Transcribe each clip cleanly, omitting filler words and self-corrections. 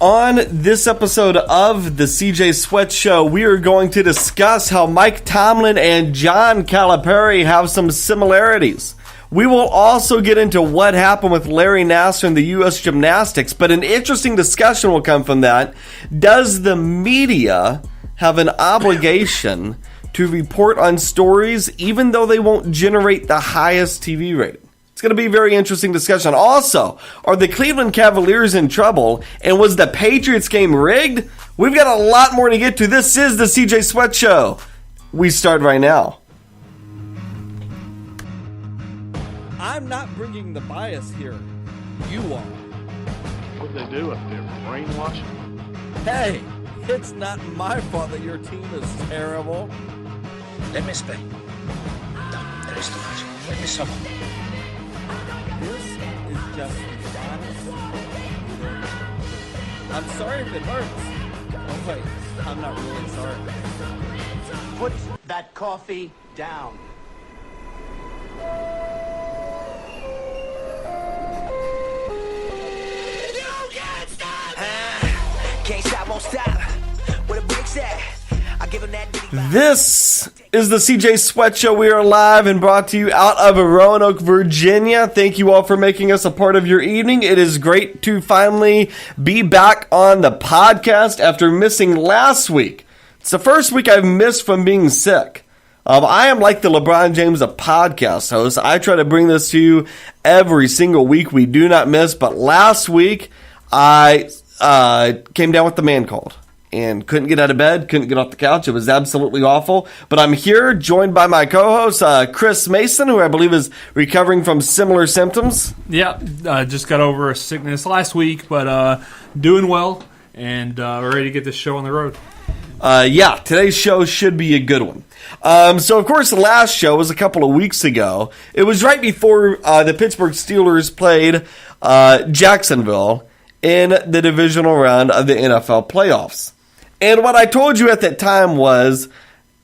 On this episode of the CJ Sweat Show, we are going to discuss how Mike Tomlin and John Calipari have some similarities. We will also get into what happened with Larry Nassar and the U.S. Gymnastics, but an interesting discussion will come from that. Does the media have an obligation to report on stories even though they won't generate the highest TV rating? It's going to be a very interesting discussion. Also, are the Cleveland Cavaliers in trouble? And was the Patriots game rigged? We've got a lot more to get to. This is the CJ Sweat Show. We start right now. I'm not bringing the bias here. You are. What they do up there? Brainwashing? Hey, it's not my fault that your team is terrible. Let me explain. No, there is too much. Let me sum up. This is just honest. I'm sorry if it hurts. Oh wait, I'm not really sorry. Put that coffee down. You can't stop! Can't stop, won't stop. Where the brakes at? I give him that. This is the CJ Sweat Show. We are live and brought to you out of Roanoke, Virginia. Thank you all for making us a part of your evening. It is great to finally be back on the podcast after missing last week. It's the first week I've missed from being sick. I am like the LeBron James of podcast hosts. I try to bring this to you every single week. We do not miss, but last week I came down with the man cold and couldn't get out of bed, couldn't get off the couch. It was absolutely awful. But I'm here, joined by my co-host, Chris Mason, who I believe is recovering from similar symptoms. Yeah, just got over a sickness last week, but doing well and ready to get this show on the road. Today's show should be a good one. So, of course, the last show was a couple of weeks ago. It was right before the Pittsburgh Steelers played Jacksonville in the divisional round of the NFL playoffs. And what I told you at that time was,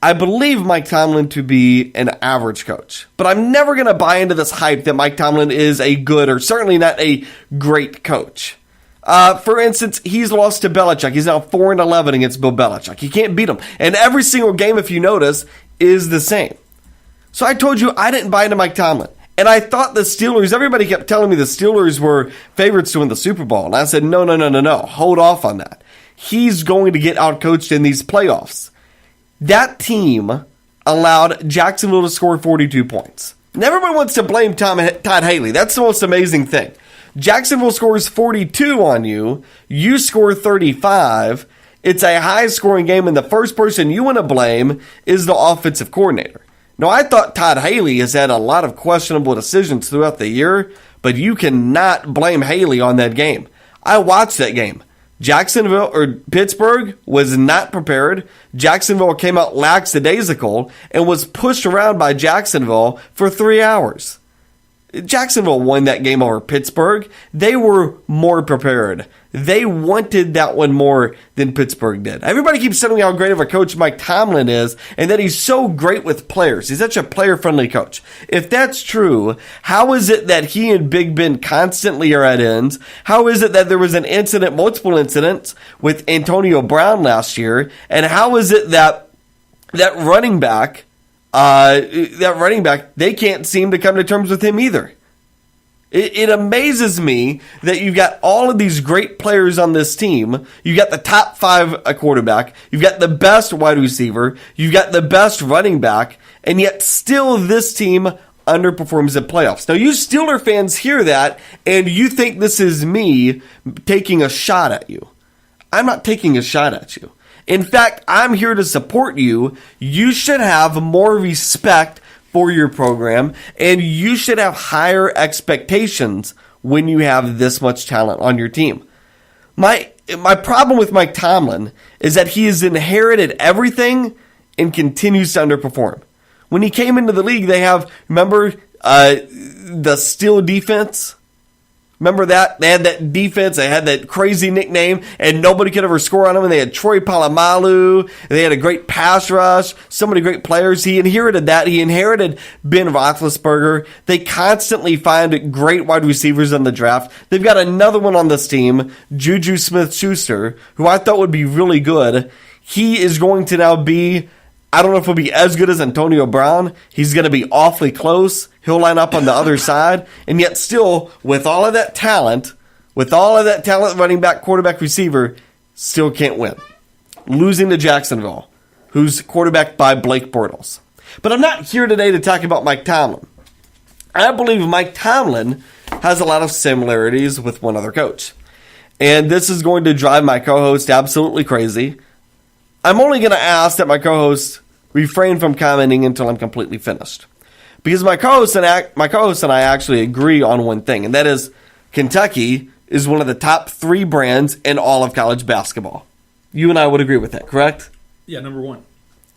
I believe Mike Tomlin to be an average coach. But I'm never going to buy into this hype that Mike Tomlin is a good or certainly not a great coach. For instance, he's lost to Belichick. He's now 4-11 against Bill Belichick. He can't beat him. And every single game, if you notice, is the same. So I told you I didn't buy into Mike Tomlin. And I thought the Steelers, everybody kept telling me the Steelers were favorites to win the Super Bowl. And I said, no. Hold off on that. He's going to get outcoached in these playoffs. That team allowed Jacksonville to score 42 points. And everybody wants to blame Todd Haley. That's the most amazing thing. Jacksonville scores 42 on you. You score 35. It's a high-scoring game, and the first person you want to blame is the offensive coordinator. Now, I thought Todd Haley has had a lot of questionable decisions throughout the year, but you cannot blame Haley on that game. I watched that game. Pittsburgh was not prepared. Jacksonville came out lackadaisical and was pushed around by Jacksonville for 3 hours. Jacksonville won that game over Pittsburgh. They were more prepared. They wanted that one more than Pittsburgh did. Everybody keeps telling me how great of a coach Mike Tomlin is and that he's so great with players. He's such a player-friendly coach. If that's true, how is it that he and Big Ben constantly are at ends? How is it that there was multiple incidents with Antonio Brown last year? And how is it that running back, they can't seem to come to terms with him either? It amazes me that you've got all of these great players on this team. You've got the top 5 quarterback. You've got the best wide receiver. You've got the best running back. And yet still this team underperforms in playoffs. Now, you Steeler fans hear that, and you think this is me taking a shot at you. I'm not taking a shot at you. In fact, I'm here to support you. You should have more respect for your program, and you should have higher expectations when you have this much talent on your team. My problem with Mike Tomlin is that he has inherited everything and continues to underperform. When he came into the league, they have, remember, the Steel defense? Remember that? They had that defense. They had that crazy nickname, and nobody could ever score on them. And they had Troy Polamalu. They had a great pass rush. So many great players. He inherited that. He inherited Ben Roethlisberger. They constantly find great wide receivers in the draft. They've got another one on this team, Juju Smith-Schuster, who I thought would be really good. He is going to now be, I don't know if he'll be as good as Antonio Brown. He's going to be awfully close. He'll line up on the other side. And yet still, with all of that talent, running back, quarterback, receiver, still can't win. Losing to Jacksonville, who's quarterbacked by Blake Bortles. But I'm not here today to talk about Mike Tomlin. I believe Mike Tomlin has a lot of similarities with one other coach. And this is going to drive my co-host absolutely crazy. I'm only going to ask that my co-host refrain from commenting until I'm completely finished. Because my co-host and I actually agree on one thing, and that is Kentucky is one of the top 3 brands in all of college basketball. You and I would agree with that, correct? Yeah, number 1.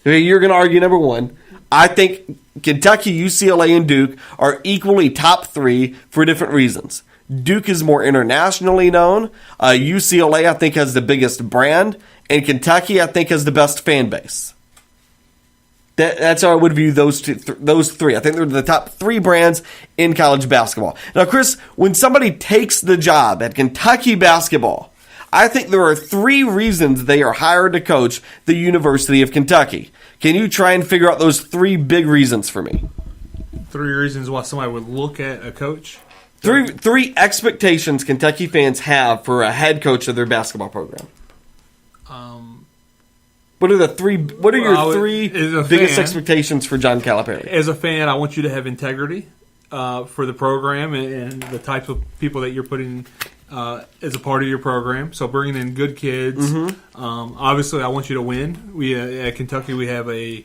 Okay, you're going to argue number 1. I think Kentucky, UCLA, and Duke are equally top 3 for different reasons. Duke is more internationally known. UCLA, I think, has the biggest brand. And Kentucky, I think, has the best fan base. That's how I would view those 3. I think they're the top 3 brands in college basketball. Now, Chris, when somebody takes the job at Kentucky basketball, I think there are 3 reasons they are hired to coach the University of Kentucky. Can you try and figure out those 3 big reasons for me? 3 reasons why somebody would look at a coach? 3 expectations Kentucky fans have for a head coach of their basketball program. What are your 3 biggest expectations for John Calipari? As a fan, I want you to have integrity for the program and the types of people that you're putting as a part of your program. So bringing in good kids. Mm-hmm. Obviously, I want you to win. We at Kentucky, we have a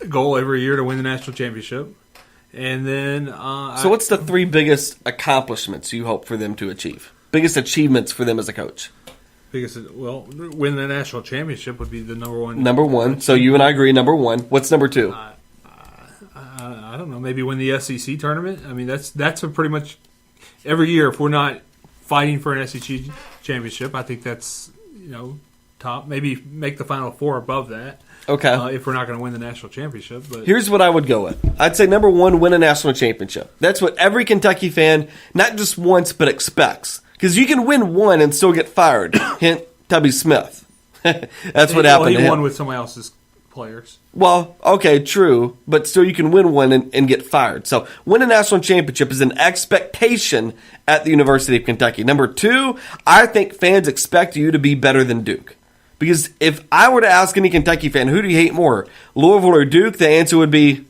goal every year to win the national championship. And then, so what's the 3 biggest accomplishments you hope for them to achieve? Biggest achievements for them as a coach? Win the national championship would be the number 1. Number 1. So you and I agree. Number 1. What's number 2? I don't know. Maybe win the SEC tournament. I mean, that's a pretty much every year. If we're not fighting for an SEC championship, I think that's top. Maybe make the Final Four above that. Okay. If we're not going to win the national championship. But here's what I would go with. I'd say number 1, win a national championship. That's what every Kentucky fan, not just once, but expects. Because you can win 1 and still get fired. Hint, Tubby Smith. That's what happened to him. He won with somebody else's players. Well, okay, true. But still you can win 1 and get fired. So win a national championship is an expectation at the University of Kentucky. Number 2, I think fans expect you to be better than Duke. Because if I were to ask any Kentucky fan, who do you hate more, Louisville or Duke, the answer would be...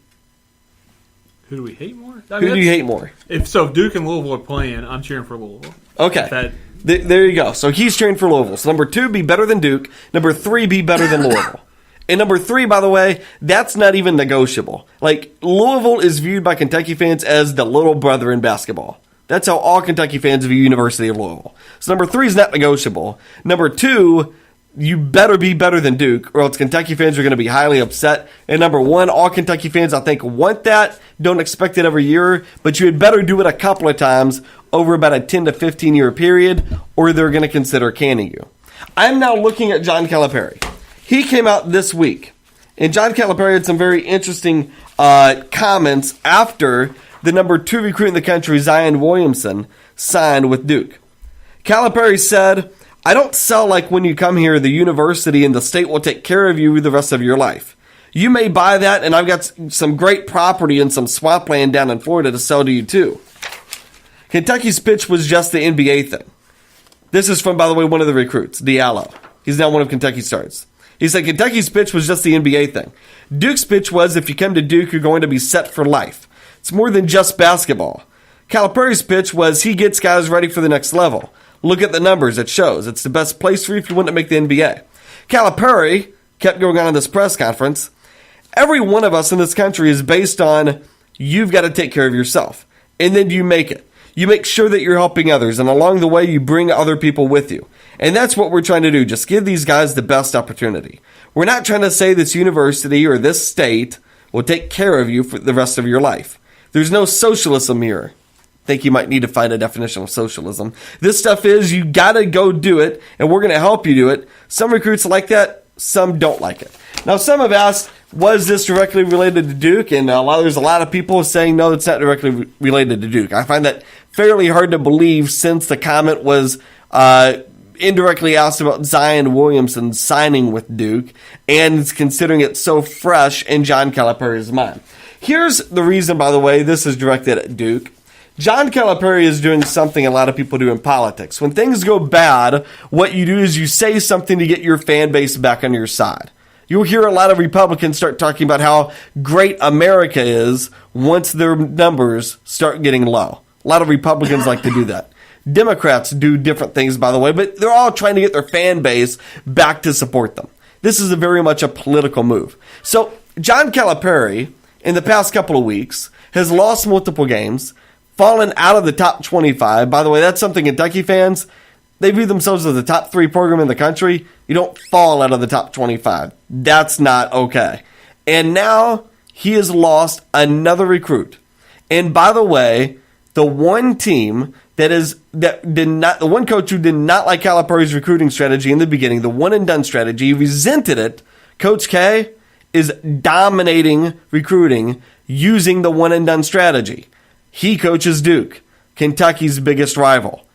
Who do we hate more? Who do you hate more? If Duke and Louisville are playing, I'm cheering for Louisville. Okay. There you go. So he's cheering for Louisville. So number 2, be better than Duke. Number 3, be better than Louisville. And number 3, by the way, that's not even negotiable. Like, Louisville is viewed by Kentucky fans as the little brother in basketball. That's how all Kentucky fans view University of Louisville. So number 3 is not negotiable. Number 2, you better be better than Duke, or else Kentucky fans are going to be highly upset. And number 1, all Kentucky fans, I think, want that. Don't expect it every year, but you had better do it a couple of times over about a 10 to 15 year period, or they're going to consider canning you. I'm now looking at John Calipari. He came out this week, and John Calipari had some very interesting comments after the number 2 recruit in the country, Zion Williamson, signed with Duke. Calipari said, "I don't sell like when you come here, the university and the state will take care of you the rest of your life. You may buy that, and I've got some great property and some swampland down in Florida to sell to you too." Kentucky's pitch was just the NBA thing. This is from, by the way, one of the recruits, Diallo. He's now one of Kentucky's stars. He said Kentucky's pitch was just the NBA thing. Duke's pitch was, if you come to Duke, you're going to be set for life. It's more than just basketball. Calipari's pitch was he gets guys ready for the next level. Look at the numbers. It shows. It's the best place for you if you want to make the NBA. Calipari kept going on in this press conference. Every one of us in this country is based on you've got to take care of yourself. And then you make it. You make sure that you're helping others. And along the way, you bring other people with you. And that's what we're trying to do. Just give these guys the best opportunity. We're not trying to say this university or this state will take care of you for the rest of your life. There's no socialism here. think you might need to find a definition of socialism. This stuff is, you got to go do it, and we're going to help you do it. Some recruits like that, some don't like it. Now, some have asked, was this directly related to Duke? And there's a lot of people saying, no, it's not directly related to Duke. I find that fairly hard to believe since the comment was indirectly asked about Zion Williamson signing with Duke and considering it so fresh in John Calipari's mind. Here's the reason, by the way, this is directed at Duke. John Calipari is doing something a lot of people do in politics. When things go bad, what you do is you say something to get your fan base back on your side. You'll hear a lot of Republicans start talking about how great America is once their numbers start getting low. A lot of Republicans like to do that. Democrats do different things, by the way, but they're all trying to get their fan base back to support them. This is very much a political move. So John Calipari, in the past couple of weeks, has lost multiple games, fallen out of the top 25. By the way, that's something Kentucky fans, they view themselves as the top 3 program in the country. You don't fall out of the top 25. That's not okay. And now he has lost another recruit. And by the way, the one team the one coach who did not like Calipari's recruiting strategy in the beginning, the one and done strategy, he resented it. Coach K is dominating recruiting using the one and done strategy. He coaches Duke, Kentucky's biggest rival.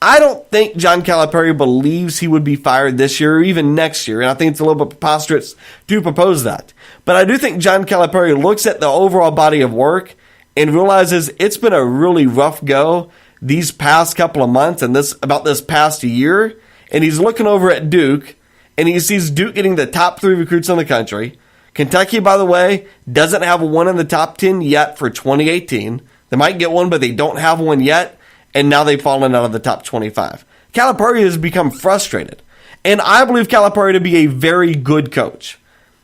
I don't think John Calipari believes he would be fired this year or even next year, and I think it's a little bit preposterous to propose that. But I do think John Calipari looks at the overall body of work and realizes it's been a really rough go these past couple of months and about this past year, and he's looking over at Duke, and he sees Duke getting the top 3 recruits in the country. Kentucky, by the way, doesn't have one in the top 10 yet for 2018. They might get one, but they don't have one yet, and now they've fallen out of the top 25. Calipari has become frustrated, and I believe Calipari to be a very good coach.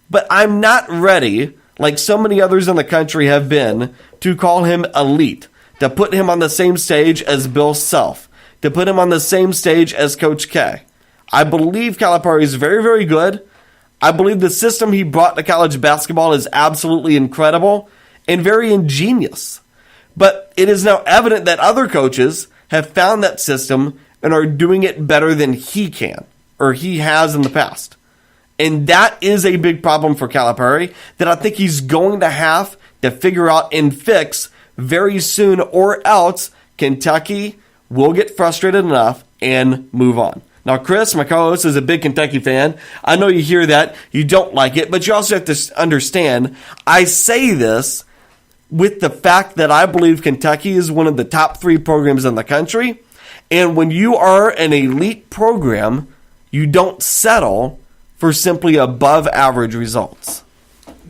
But I'm not ready, like so many others in the country have been, to call him elite, to put him on the same stage as Bill Self, to put him on the same stage as Coach K. I believe Calipari is very, very good. I believe the system he brought to college basketball is absolutely incredible and very ingenious. But it is now evident that other coaches have found that system and are doing it better than he can, or he has in the past. And that is a big problem for Calipari that I think he's going to have to figure out and fix very soon, or else Kentucky will get frustrated enough and move on. Now, Chris, my co-host, is a big Kentucky fan. I know you hear that. You don't like it, but you also have to understand, I say this with the fact that I believe Kentucky is one of the top 3 programs in the country. And when you are an elite program, you don't settle for simply above average results.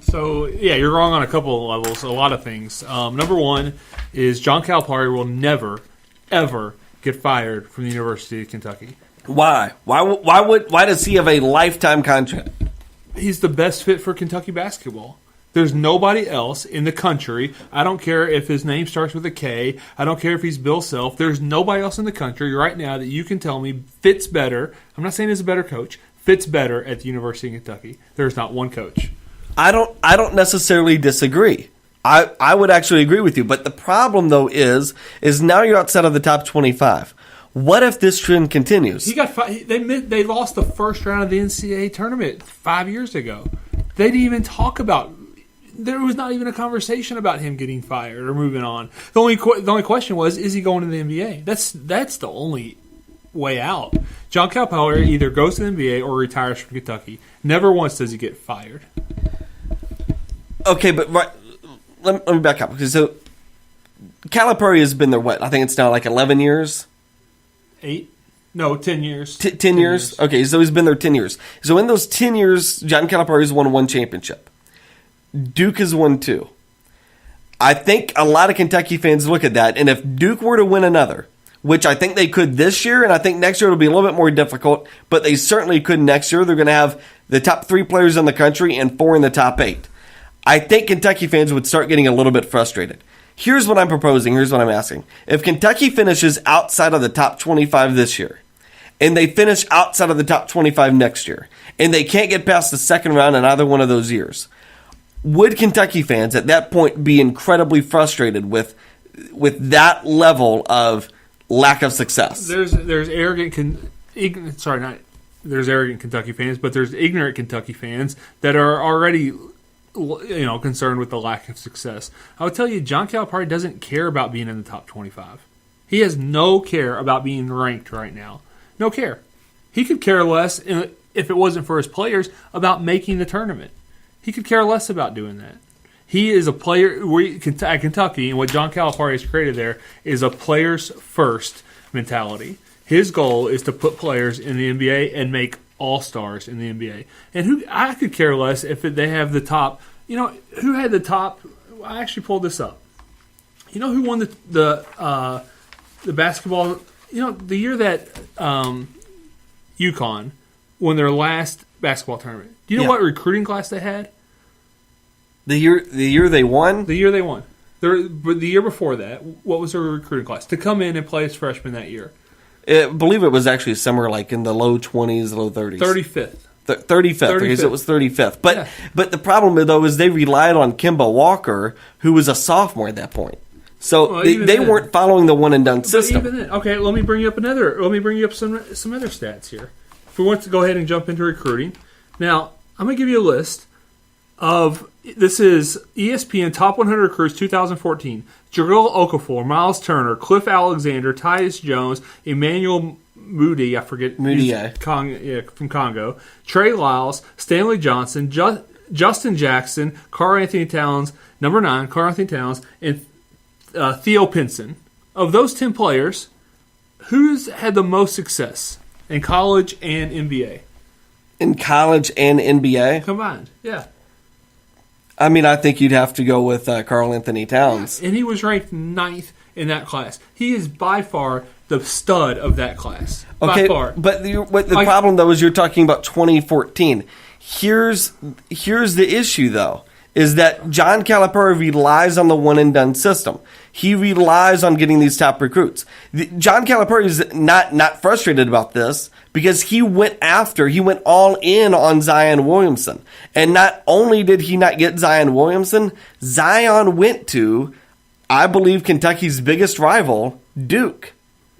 So, yeah, you're wrong on a couple of levels, a lot of things. Number one is John Calipari will never, ever get fired from the University of Kentucky. Why? Why does he have a lifetime contract? He's the best fit for Kentucky basketball. There's nobody else in the country. I don't care if his name starts with a K. I don't care if he's Bill Self. There's nobody else in the country right now that you can tell me fits better. I'm not saying he's a better coach. Fits better at the University of Kentucky. There's not one coach. I don't necessarily disagree. I would actually agree with you. But the problem, though, is now you're outside of the top 25. What if this trend continues? They lost the first round of the NCAA tournament 5 years ago. They didn't even talk about. There was not even a conversation about him getting fired or moving on. The only question was, is he going to the NBA? That's the only way out. John Calipari either goes to the NBA or retires from Kentucky. Never once does he get fired. Okay, but let me back up. Because so Calipari has been there, what? I think it's now like 11 years? 8? No, 10 years. 10 years? Okay, so he's been there 10 years. So in those 10 years, John Calipari has won 1 championship. Duke has won 2. I think a lot of Kentucky fans look at that, and if Duke were to win another, which I think they could this year, and I think next year it'll be a little bit more difficult, but they certainly could next year. They're going to have the top 3 players in the country and 4 in the top 8. I think Kentucky fans would start getting a little bit frustrated. Here's what I'm proposing. Here's what I'm asking. If Kentucky finishes outside of the top 25 this year, and they finish outside of the top 25 next year, and they can't get past the second round in either one of those years, would Kentucky fans at that point be incredibly frustrated with that level of lack of success. There's arrogant Kentucky fans, but there's ignorant Kentucky fans that are already concerned with the lack of success. I would tell you, John Calipari doesn't care about being in the top 25. He has no care about being ranked right now. No care. He could care less, if it wasn't for his players, about making the tournament. He could care less about doing that. He is a player at Kentucky, and what John Calipari has created there is a players first mentality. His goal is to put players in the NBA and make all-stars in the NBA. And I could care less if they have the top. Who had the top? I actually pulled this up. You know who won the basketball? The year that UConn won their last basketball tournament. Do you know what recruiting class they had? The year they won? The year they won. But the year before that, what was their recruiting class? To come in and play as freshmen that year. I believe it was actually somewhere like in the low 20s, low 30s. 35th. 35th, because it was 35th. But the problem, though, is they relied on Kemba Walker, who was a sophomore at that point. So they weren't following the one-and-done system. But even then, okay, let me bring you up some other stats here. If we want to go ahead and jump into recruiting. Now, I'm going to give you a list of, this is ESPN Top 100 Recruits 2014. Jabril Okafor, Miles Turner, Cliff Alexander, Tyus Jones, Emmanuel Moody, from Congo, Trey Lyles, Stanley Johnson, Justin Jackson, Karl Anthony Towns, number 9, Karl Anthony Towns, and Theo Pinson. Of those 10 players, who's had the most success in college and NBA? In college and NBA? Combined, yeah. I mean, I think you'd have to go with Karl Anthony Towns. Yeah, and he was ranked 9th in that class. He is by far the stud of that class. Okay, by far. But the problem, though, is you're talking about 2014. Here's the issue, though, is that John Calipari relies on the one-and-done system. He relies on getting these top recruits. John Calipari is not frustrated about this because he went all in on Zion Williamson. And not only did he not get Zion Williamson, Zion went to, I believe, Kentucky's biggest rival, Duke.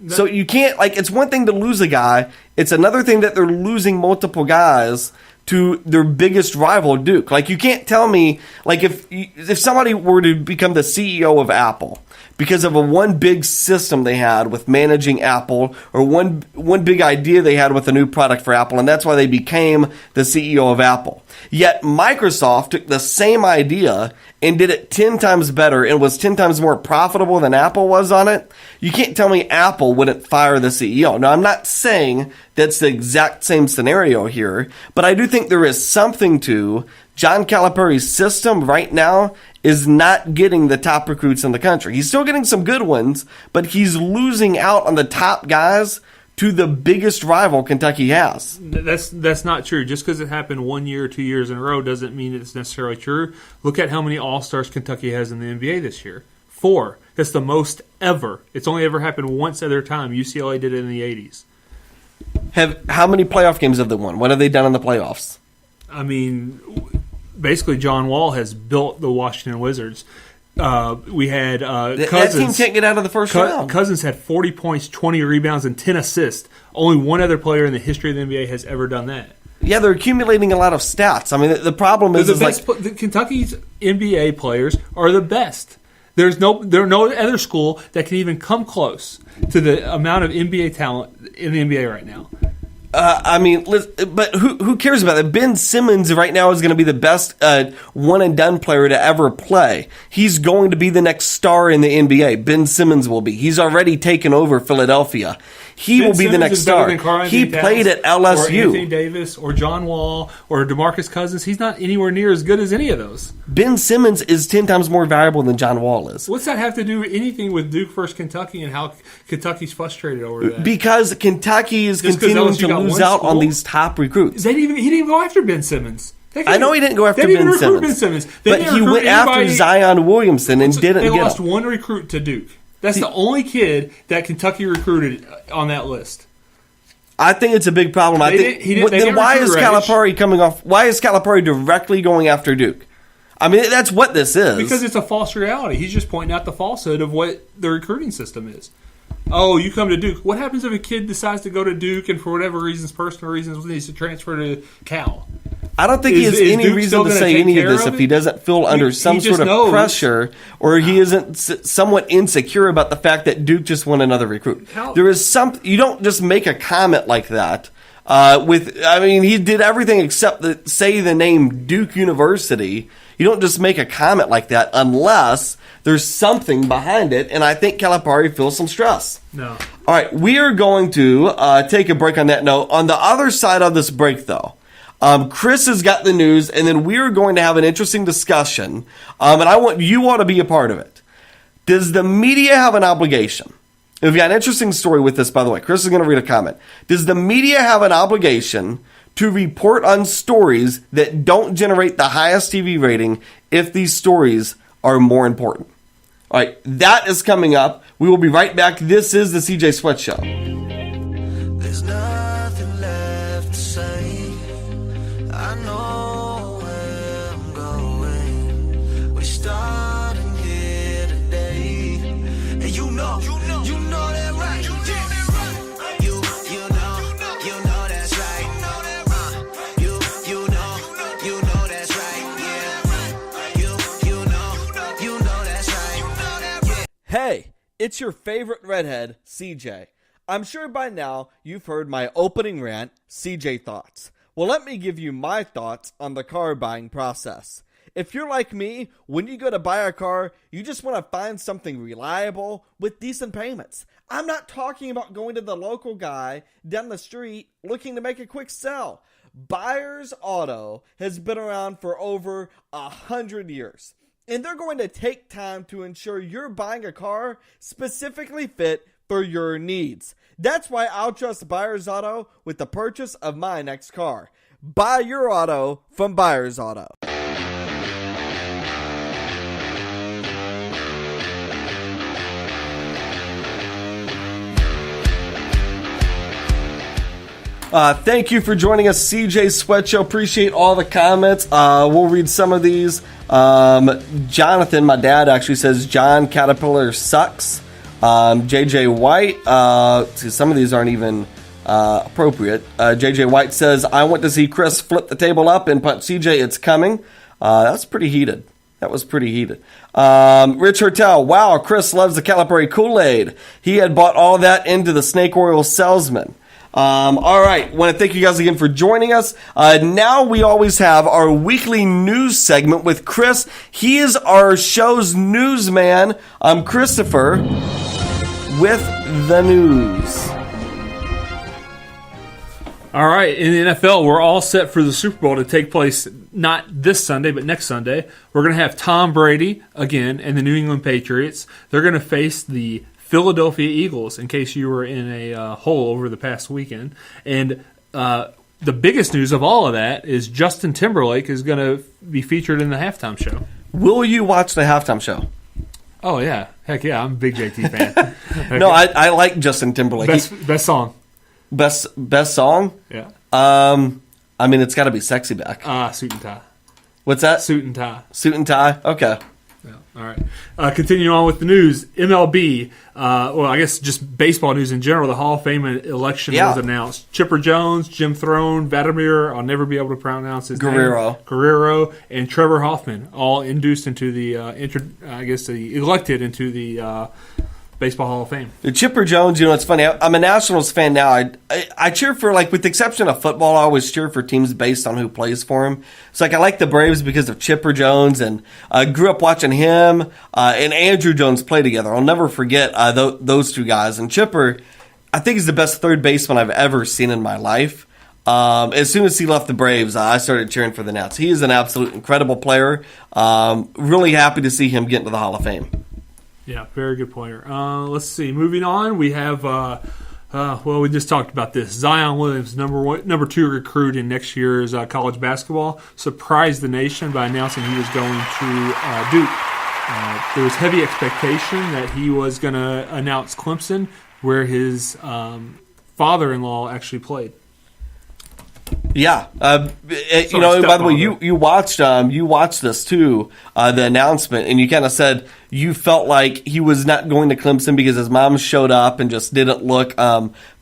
So you can't, it's one thing to lose a guy. It's another thing that they're losing multiple guys to their biggest rival, Duke. You can't tell me, if somebody were to become the CEO of Apple because of one big system they had with managing Apple, or one big idea they had with a new product for Apple, and that's why they became the CEO of Apple. Yet Microsoft took the same idea and did it 10 times better and was 10 times more profitable than Apple was on it. You can't tell me Apple wouldn't fire the CEO. Now, I'm not saying that's the exact same scenario here, but I do think there is something to John Calipari's system right now is not getting the top recruits in the country. He's still getting some good ones, but he's losing out on the top guys to the biggest rival Kentucky has. That's not true. Just because it happened 1 year or 2 years in a row doesn't mean it's necessarily true. Look at how many All-Stars Kentucky has in the NBA this year. 4. That's the most ever. It's only ever happened once other time. UCLA did it in the 80s. How many playoff games have they won? What have they done in the playoffs? I mean, basically John Wall has built the Washington Wizards. We had Cousins. That team can't get out of the first round. Cousins had 40 points, 20 rebounds, and 10 assists. Only one other player in the history of the NBA has ever done that. Yeah, they're accumulating a lot of stats. I mean, the problem is, Kentucky's NBA players are the best. There are no other school that can even come close to the amount of NBA talent in the NBA right now. But who cares about that? Ben Simmons right now is going to be the best one-and-done player to ever play. He's going to be the next star in the NBA. Ben Simmons will be. He's already taken over Philadelphia. He will be the next star. He played at LSU. Or Anthony Davis, or John Wall, or DeMarcus Cousins. He's not anywhere near as good as any of those. Ben Simmons is 10 times more valuable than John Wall is. What's that have to do with anything with Duke versus Kentucky and how Kentucky's frustrated over that? Because Kentucky is continuing to lose out on these top recruits. He didn't even go after Ben Simmons. I know he didn't go after Ben Simmons. But he went after Zion Williamson and didn't get him. They lost one recruit to Duke. That's the only kid that Kentucky recruited on that list. I think it's a big problem. Then why is Calipari coming off? Why is Calipari directly going after Duke? I mean, that's what this is. Because it's a false reality. He's just pointing out the falsehood of what the recruiting system is. Oh, you come to Duke. What happens if a kid decides to go to Duke and for whatever reasons, personal reasons, needs to transfer to Cal? I don't think he has any reason to say any of this if he doesn't feel under some sort of pressure or he isn't somewhat insecure about the fact that Duke just won another recruit. There is you don't just make a comment like that. He did everything except say the name Duke University. You don't just make a comment like that unless there's something behind it, and I think Calipari feels some stress. No. All right, we are going to take a break on that note. On the other side of this break, though, Chris has got the news, and then we are going to have an interesting discussion, and I want you all to be a part of it. Does the media have an obligation? And we've got an interesting story with this, by the way. Chris is going to read a comment. Does the media have an obligation to report on stories that don't generate the highest TV rating if these stories are more important? All right, that is coming up. We will be right back. This is the CJ Sweat Show. There's nothing left to say. I know where I'm going. We're starting here today. And you know that right. You know that's right. You know that's right. Yeah. You know that's right. Hey, it's your favorite redhead, CJ. I'm sure by now you've heard my opening rant, CJ Thoughts. Well, let me give you my thoughts on the car buying process. If you're like me, when you go to buy a car, you just want to find something reliable with decent payments. I'm not talking about going to the local guy down the street looking to make a quick sell. Buyers Auto has been around for over 100 years. And they're going to take time to ensure you're buying a car specifically fit for your needs. That's why I'll trust Buyers Auto with the purchase of my next car. Buy your auto from Buyers Auto. Thank you for joining us, CJ Sweat Show. Appreciate all the comments. We'll read some of these. Jonathan, my dad, actually says John Caterpillar sucks. JJ White, some of these aren't even appropriate. JJ White says, I want to see Chris flip the table up and punch CJ. It's coming. That's pretty heated. That was pretty heated. Rich Hertel, wow, Chris loves the Calipari Kool-Aid. He had bought all that into the snake oil salesman. All right, want to thank you guys again for joining us. Now we always have our weekly news segment with Chris. He is our show's newsman. I'm Christopher with the news. All right, in the NFL, we're all set for the Super Bowl to take place not this Sunday, but next Sunday. We're going to have Tom Brady again and the New England Patriots. They're going to face the Philadelphia Eagles, in case you were in a hole over the past weekend. And the biggest news of all of that is Justin Timberlake is going to be featured in the halftime show. Will you watch the halftime show? Oh, yeah. Heck yeah, I'm a big JT fan. No, I like Justin Timberlake. Best song. Best song? Yeah. I mean, it's got to be Sexy Back. Suit and Tie. What's that? Suit and Tie. Suit and Tie? Okay. Yeah, all right. Continuing on with the news, MLB, I guess just baseball news in general, the Hall of Fame election was announced. Chipper Jones, Jim Throne, Vladimir, I'll never be able to pronounce his name. Guerrero, and Trevor Hoffman, all induced into the, elected into the Baseball Hall of Fame. The Chipper Jones, it's funny. I'm a Nationals fan now. I cheer for, with the exception of football, I always cheer for teams based on who plays for them. So, I like the Braves because of Chipper Jones, and I grew up watching him and Andrew Jones play together. I'll never forget those two guys. And Chipper, I think, is the best third baseman I've ever seen in my life. As soon as he left the Braves, I started cheering for the Nats. He is an absolute incredible player. Really happy to see him get into the Hall of Fame. Yeah, very good player. Let's see. Moving on, we have, we just talked about this. Zion Williams, number 2 recruit in next year's college basketball, surprised the nation by announcing he was going to Duke. There was heavy expectation that he was going to announce Clemson, where his father-in-law actually played. Yeah, you know. By the way, you watched this too, the announcement, and you kind of said you felt like he was not going to Clemson because his mom showed up and just didn't look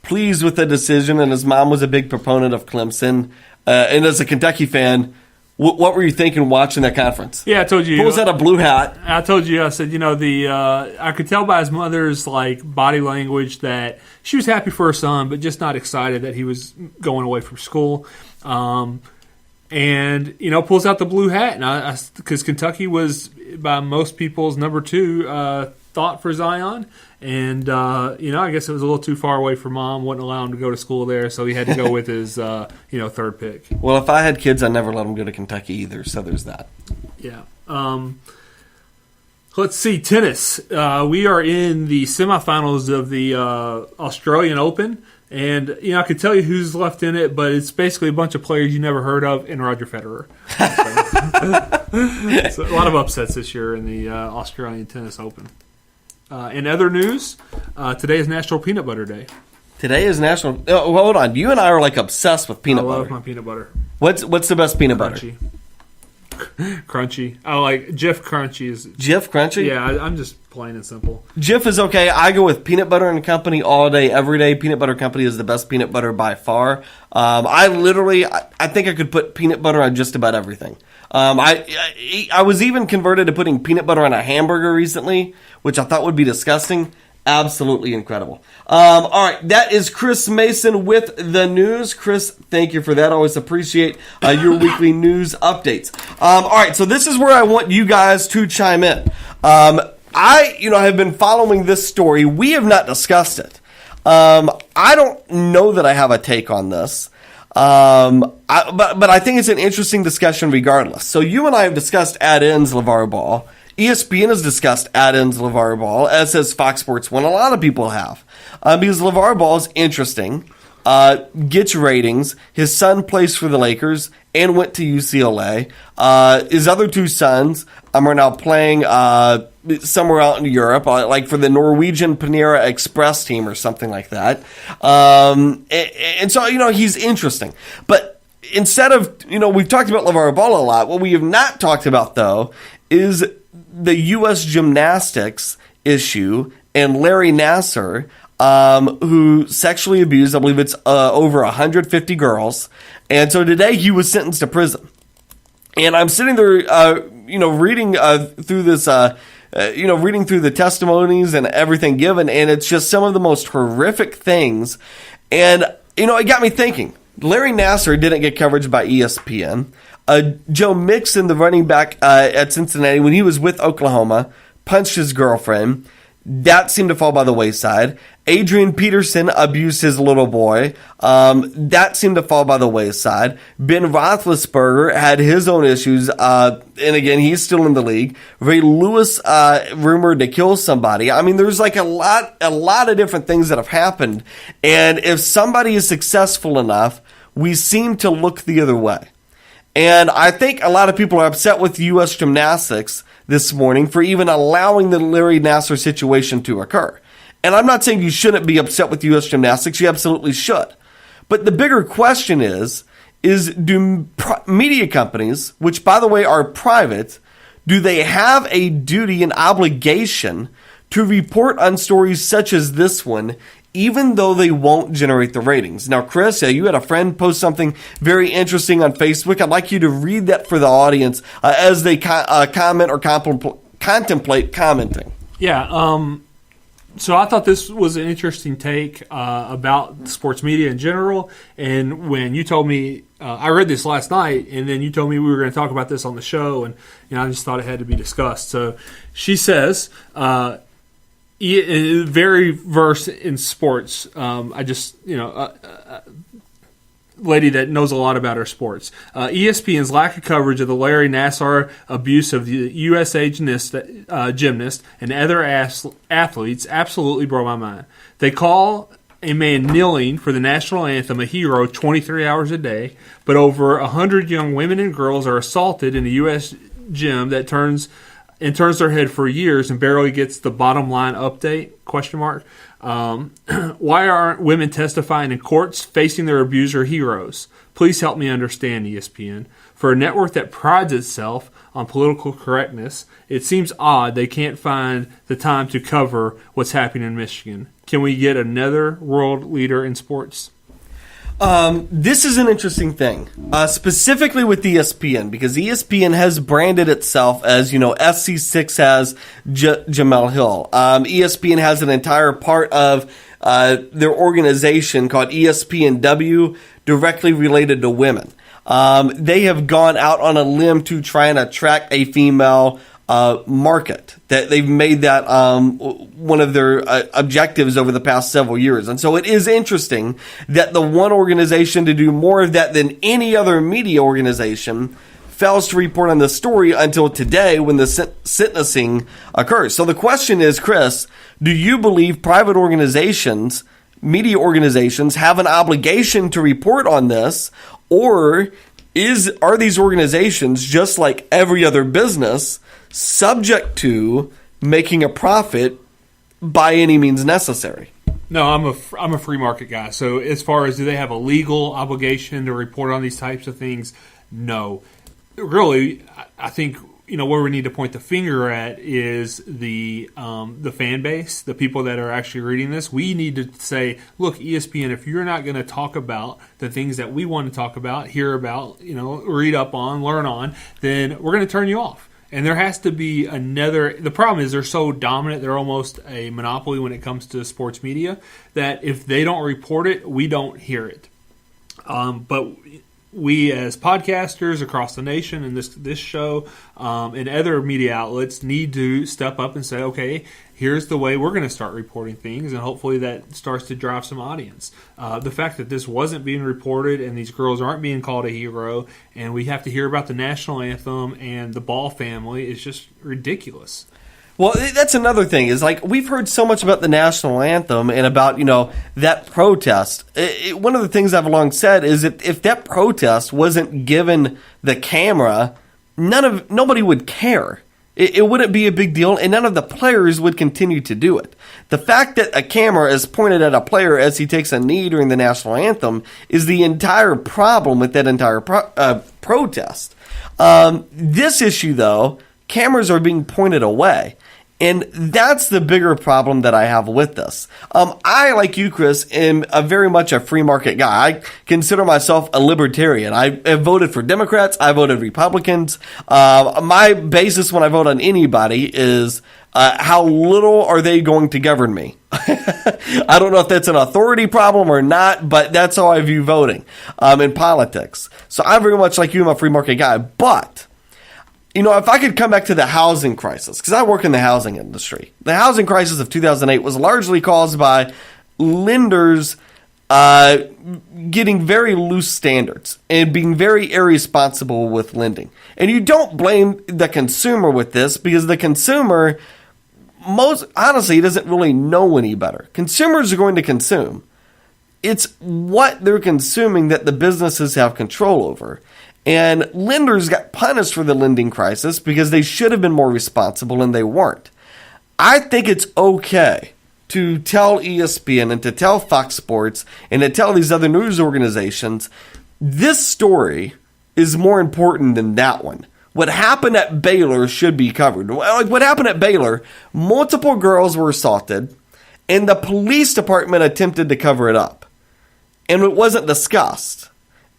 pleased with the decision, and his mom was a big proponent of Clemson. And as a Kentucky fan, what were you thinking watching that conference? Yeah, I told you. Pulls out a blue hat. I told you. I said, I could tell by his mother's body language that she was happy for her son, but just not excited that he was going away from school. And pulls out the blue hat, and because Kentucky was by most people's number 2 thought for Zion, and I guess it was a little too far away for mom, wouldn't allow him to go to school there, so he had to go with his 3rd pick. Well, if I had kids, I'd never let them go to Kentucky either. So there's that. Yeah. Let's see, tennis. We are in the semifinals of the Australian Open. And, I could tell you who's left in it, but it's basically a bunch of players you never heard of and Roger Federer. So a lot of upsets this year in the Australian Tennis Open. In other news, today is National Peanut Butter Day. Today is National... Oh, hold on. You and I are obsessed with peanut butter. I love my peanut butter. What's the best peanut butter? Crunchy. I like Jif Crunchy. Jif Crunchy? Yeah, I'm just plain and simple. Jif is okay. I go with Peanut Butter and Company all day, every day. Peanut Butter Company is the best peanut butter by far. I think I could put peanut butter on just about everything. I was even converted to putting peanut butter on a hamburger recently, which I thought would be disgusting. Absolutely incredible. All right, that is Chris Mason with the news. Chris, thank you for that. Always appreciate your weekly news updates. All right, so this is where I want you guys to chime in. I have been following this story. We have not discussed it. I don't know that I have a take on this. But I think it's an interesting discussion regardless. So you and I have discussed add-ins LeVar Ball. ESPN has discussed add-ins LeVar Ball, as has Fox Sports 1. A lot of people have. Because LeVar Ball is interesting, gets ratings. His son plays for the Lakers and went to UCLA. His other 2 sons are now playing somewhere out in Europe, like for the Norwegian Panera Express team or something like that. And so, he's interesting. But instead of, we've talked about LeVar Ball a lot. What we have not talked about, though, is the U.S. gymnastics issue and Larry Nassar, who sexually abused, I believe it's over 150 girls. And so today he was sentenced to prison. And I'm sitting there, reading through this, reading through the testimonies and everything given, and it's just some of the most horrific things. And, it got me thinking. Larry Nassar didn't get coverage by ESPN. Joe Mixon, the running back at Cincinnati, when he was with Oklahoma, punched his girlfriend. That seemed to fall by the wayside. Adrian Peterson abused his little boy. That seemed to fall by the wayside. Ben Roethlisberger had his own issues, and again, he's still in the league. Ray Lewis rumored to kill somebody. I mean, there's a lot of different things that have happened, and if somebody is successful enough, we seem to look the other way. And I think a lot of people are upset with U.S. gymnastics this morning for even allowing the Larry Nassar situation to occur. And I'm not saying you shouldn't be upset with U.S. gymnastics. You absolutely should. But the bigger question is do media companies, which, by the way, are private, do they have a duty and obligation to report on stories such as this one, even though they won't generate the ratings? Now, Chris, you had a friend post something very interesting on Facebook. I'd like you to read that for the audience as they comment or contemplate commenting. Yeah, so I thought this was an interesting take about sports media in general. And when you told me, I read this last night, and then you told me we were going to talk about this on the show, and I just thought it had to be discussed. So she says, very versed in sports. I just, lady that knows a lot about her sports. ESPN's lack of coverage of the Larry Nassar abuse of the USA gymnast and other athletes absolutely broke my mind. They call a man kneeling for the national anthem a hero 23 hours a day, but over 100 young women and girls are assaulted in a U.S. gym that turns and turns their head for years and barely gets the bottom line update, question mark. Why aren't women testifying in courts facing their abuser heroes? Please help me understand, ESPN. For a network that prides itself on political correctness, it seems odd they can't find the time to cover what's happening in Michigan. Can we get another world leader in sports? This is an interesting thing, specifically with ESPN, because ESPN has branded itself as, SC6 has Jamel Hill. ESPN has an entire part of their organization called ESPNW directly related to women. They have gone out on a limb to try and attract a female market. That they've made that one of their objectives over the past several years. And so it is interesting that the one organization to do more of that than any other media organization fails to report on the story until today when the sentencing occurs. So the question is, Chris, do you believe private organizations, media organizations, have an obligation to report on this, or are these organizations, just like every other business, subject to making a profit by any means necessary? No, I'm a free market guy. So as far as do they have a legal obligation to report on these types of things? No. Really, I think where we need to point the finger at is the fan base, the people that are actually reading this. We need to say, look, ESPN, if you're not going to talk about the things that we want to talk about, hear about, read up on, learn on, then we're going to turn you off. And there has to be the problem is they're so dominant, they're almost a monopoly when it comes to sports media, that if they don't report it, we don't hear it. But we as podcasters across the nation and this show and other media outlets need to step up and say, okay, here's the way we're going to start reporting things, and hopefully that starts to drive some audience. The fact that this wasn't being reported and these girls aren't being called a hero and we have to hear about the national anthem and the Ball family is just ridiculous. Well, that's another thing, is like we've heard so much about the national anthem and about, that protest. One of the things I've long said is if that protest wasn't given the camera, nobody would care. It wouldn't be a big deal, and none of the players would continue to do it. The fact that a camera is pointed at a player as he takes a knee during the national anthem is the entire problem with that entire protest. This issue, though, cameras are being pointed away. And that's the bigger problem that I have with this. I, like you, Chris, am very much a free market guy. I consider myself a libertarian. I have voted for Democrats. I voted Republicans. My basis when I vote on anybody is how little are they going to govern me? I don't know if that's an authority problem or not, but that's how I view voting in politics. So I'm very much like you, I'm a free market guy. But if I could come back to the housing crisis, because I work in the housing industry. The housing crisis of 2008 was largely caused by lenders getting very loose standards and being very irresponsible with lending. And you don't blame the consumer with this, because the consumer, honestly, doesn't really know any better. Consumers are going to consume. It's what they're consuming that the businesses have control over. And lenders got punished for the lending crisis because they should have been more responsible, and they weren't. I think it's okay to tell ESPN and to tell Fox Sports and to tell these other news organizations, this story is more important than that one. What happened at Baylor should be covered. Like what happened at Baylor, multiple girls were assaulted, and the police department attempted to cover it up. And it wasn't discussed.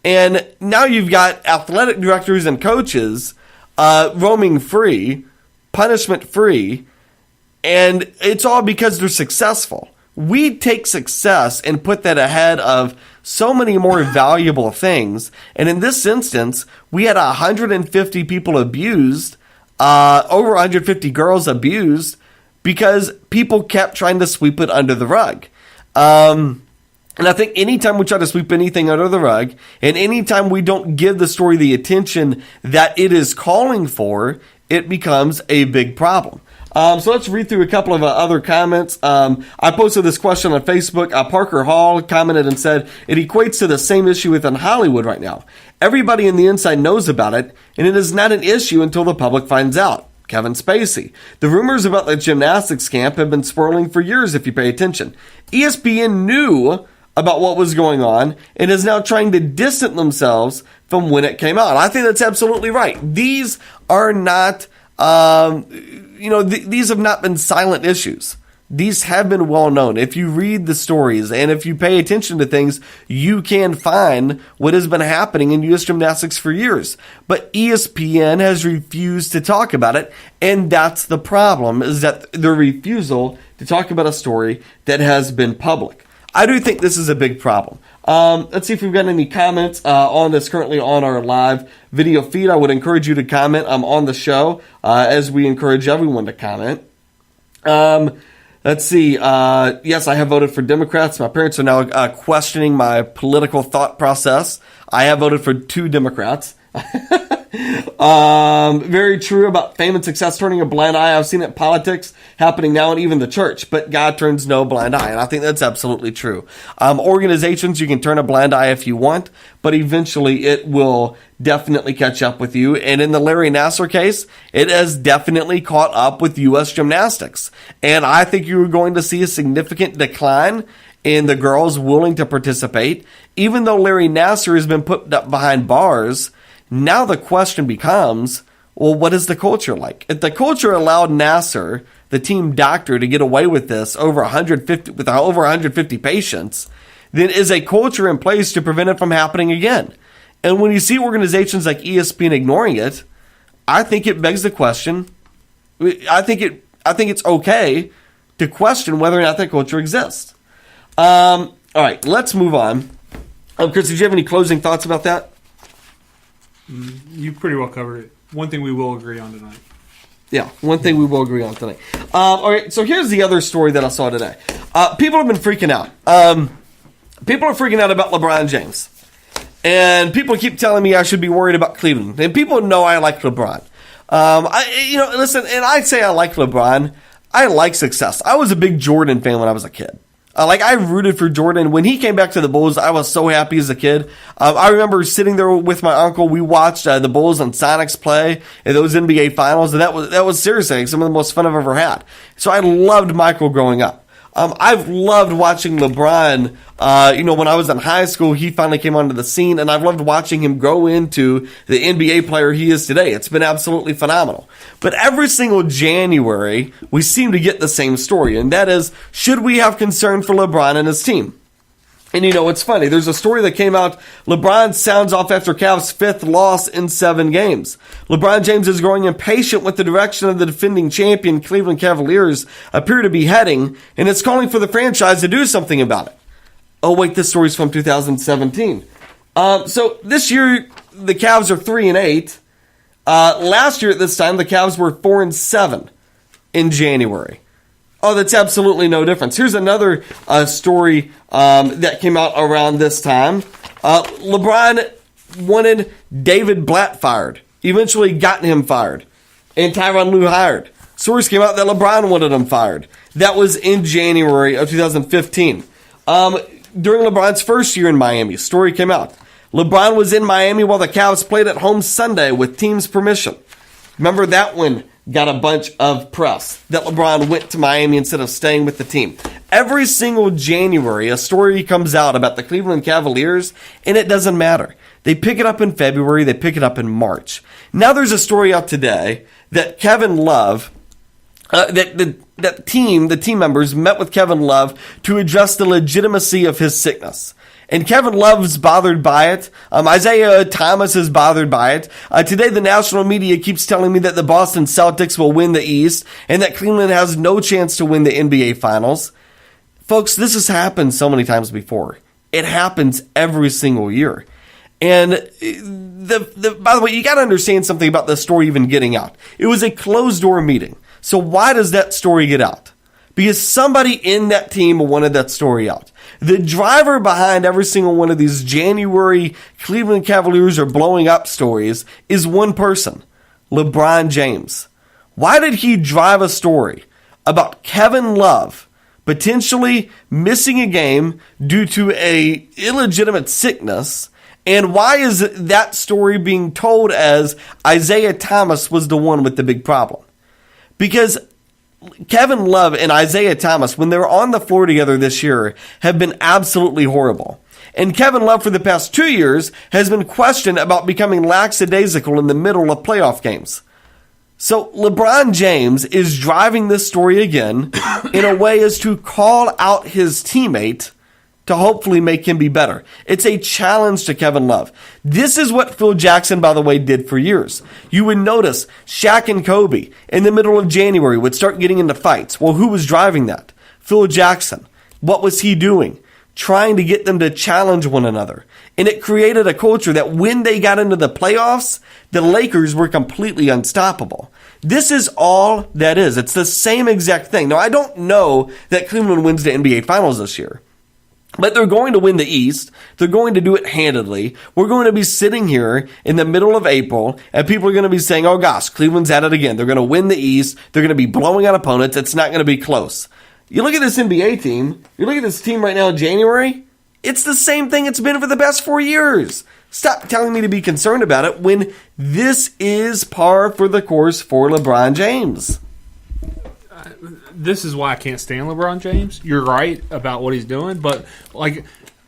And now you've got athletic directors and coaches roaming free, punishment free, and it's all because they're successful. We take success and put that ahead of so many more valuable things. And in this instance, we had 150 people abused, over 150 girls abused, because people kept trying to sweep it under the rug. And I think anytime we try to sweep anything under the rug, and anytime we don't give the story the attention that it is calling for, it becomes a big problem. So let's read through a couple of other comments. I posted this question on Facebook. Parker Hall commented and said, it equates to the same issue within Hollywood right now. Everybody in the inside knows about it, and it is not an issue until the public finds out. Kevin Spacey. The rumors about the gymnastics camp have been swirling for years if you pay attention. ESPN knew about what was going on and is now trying to distance themselves from when it came out. I think that's absolutely right. These are not, these have not been silent issues. These have been well known. If you read the stories and if you pay attention to things, you can find what has been happening in U.S. gymnastics for years. But ESPN has refused to talk about it, and that's the problem, is that their refusal to talk about a story that has been public. I do think this is a big problem. Let's see if we've got any comments on this currently on our live video feed. I would encourage you to comment on the show, as we encourage everyone to comment. Let's see. Yes, I have voted for Democrats. My parents are now questioning my political thought process. I have voted for 2 Democrats. Very true about fame and success turning a blind eye. I've seen it in politics happening now and even the church, but God turns no blind eye. And I think that's absolutely true. Organizations, you can turn a blind eye if you want, but eventually it will definitely catch up with you. And in the Larry Nassar case, it has definitely caught up with U.S. gymnastics. And I think you're going to see a significant decline in the girls willing to participate. Even though Larry Nassar has been put up behind bars, now the question becomes, well, what is the culture like? If the culture allowed Nassar, the team doctor, to get away with this over 150 patients, then is a culture in place to prevent it from happening again? And when you see organizations like ESPN ignoring it, I think it begs the question. I think it's okay to question whether or not that culture exists. All right, let's move on. Chris, did you have any closing thoughts about that? You pretty well covered it. One thing we will agree on tonight. Yeah, one thing we will agree on tonight. All right, so here's the other story that I saw today. People have been freaking out. People are freaking out about LeBron James. And people keep telling me I should be worried about Cleveland. And people know I like LeBron. Listen, and I say I like LeBron. I like success. I was a big Jordan fan when I was a kid. I rooted for Jordan. When he came back to the Bulls, I was so happy as a kid. I remember sitting there with my uncle. We watched the Bulls and Sonics play in those NBA finals, and that was seriously some of the most fun I've ever had. So I loved Michael growing up. I've loved watching LeBron. When I was in high school, he finally came onto the scene, and I've loved watching him grow into the NBA player he is today. It's been absolutely phenomenal. But every single January, we seem to get the same story, and that is, should we have concern for LeBron and his team? And it's funny. There's a story that came out. LeBron sounds off after Cavs' 5th loss in 7 games. LeBron James is growing impatient with the direction of the defending champion Cleveland Cavaliers appear to be heading, and it's calling for the franchise to do something about it. Oh, wait, this story's from 2017. So this year, the Cavs are 3-8. Last year at this time, the Cavs were 4-7 in January. Oh, that's absolutely no difference. Here's another story that came out around this time. LeBron wanted David Blatt fired. Eventually gotten him fired. And Tyronn Lue hired. Stories came out that LeBron wanted him fired. That was in January of 2015. During LeBron's first year in Miami, story came out. LeBron was in Miami while the Cavs played at home Sunday with team's permission. Remember that one got a bunch of press, that LeBron went to Miami instead of staying with the team. Every single January, a story comes out about the Cleveland Cavaliers, and it doesn't matter. They pick it up in February, they pick it up in March. Now there's a story out today that Kevin Love, the team members met with Kevin Love to address the legitimacy of his sickness. And Kevin Love's bothered by it. Isaiah Thomas is bothered by it. Today, the national media keeps telling me that the Boston Celtics will win the East and that Cleveland has no chance to win the NBA Finals. Folks, this has happened so many times before. It happens every single year. And by the way, you got to understand something about this story even getting out. It was a closed-door meeting. So why does that story get out? Because somebody in that team wanted that story out. The driver behind every single one of these January Cleveland Cavaliers are blowing up stories is one person, LeBron James. Why did he drive a story about Kevin Love potentially missing a game due to a illegitimate sickness? And why is that story being told as Isaiah Thomas was the one with the big problem? Because Kevin Love and Isaiah Thomas, when they're on the floor together this year, have been absolutely horrible. And Kevin Love, for the past 2 years, has been questioned about becoming lackadaisical in the middle of playoff games. So LeBron James is driving this story again in a way as to call out his teammate to hopefully make him be better. It's a challenge to Kevin Love. This is what Phil Jackson, by the way, did for years. You would notice Shaq and Kobe in the middle of January would start getting into fights. Well, who was driving that? Phil Jackson. What was he doing? Trying to get them to challenge one another. And it created a culture that when they got into the playoffs, the Lakers were completely unstoppable. This is all that is. It's the same exact thing. Now, I don't know that Cleveland wins the NBA Finals this year. But they're going to win the East. They're going to do it handedly. We're going to be sitting here in the middle of April, and people are going to be saying, oh gosh, Cleveland's at it again. They're going to win the East. They're going to be blowing out opponents. It's not going to be close. You look at this NBA team. You look at this team right now in January. It's the same thing it's been for the past 4 years. Stop telling me to be concerned about it when this is par for the course for LeBron James. This is why I can't stand LeBron James. You're right about what he's doing, but like,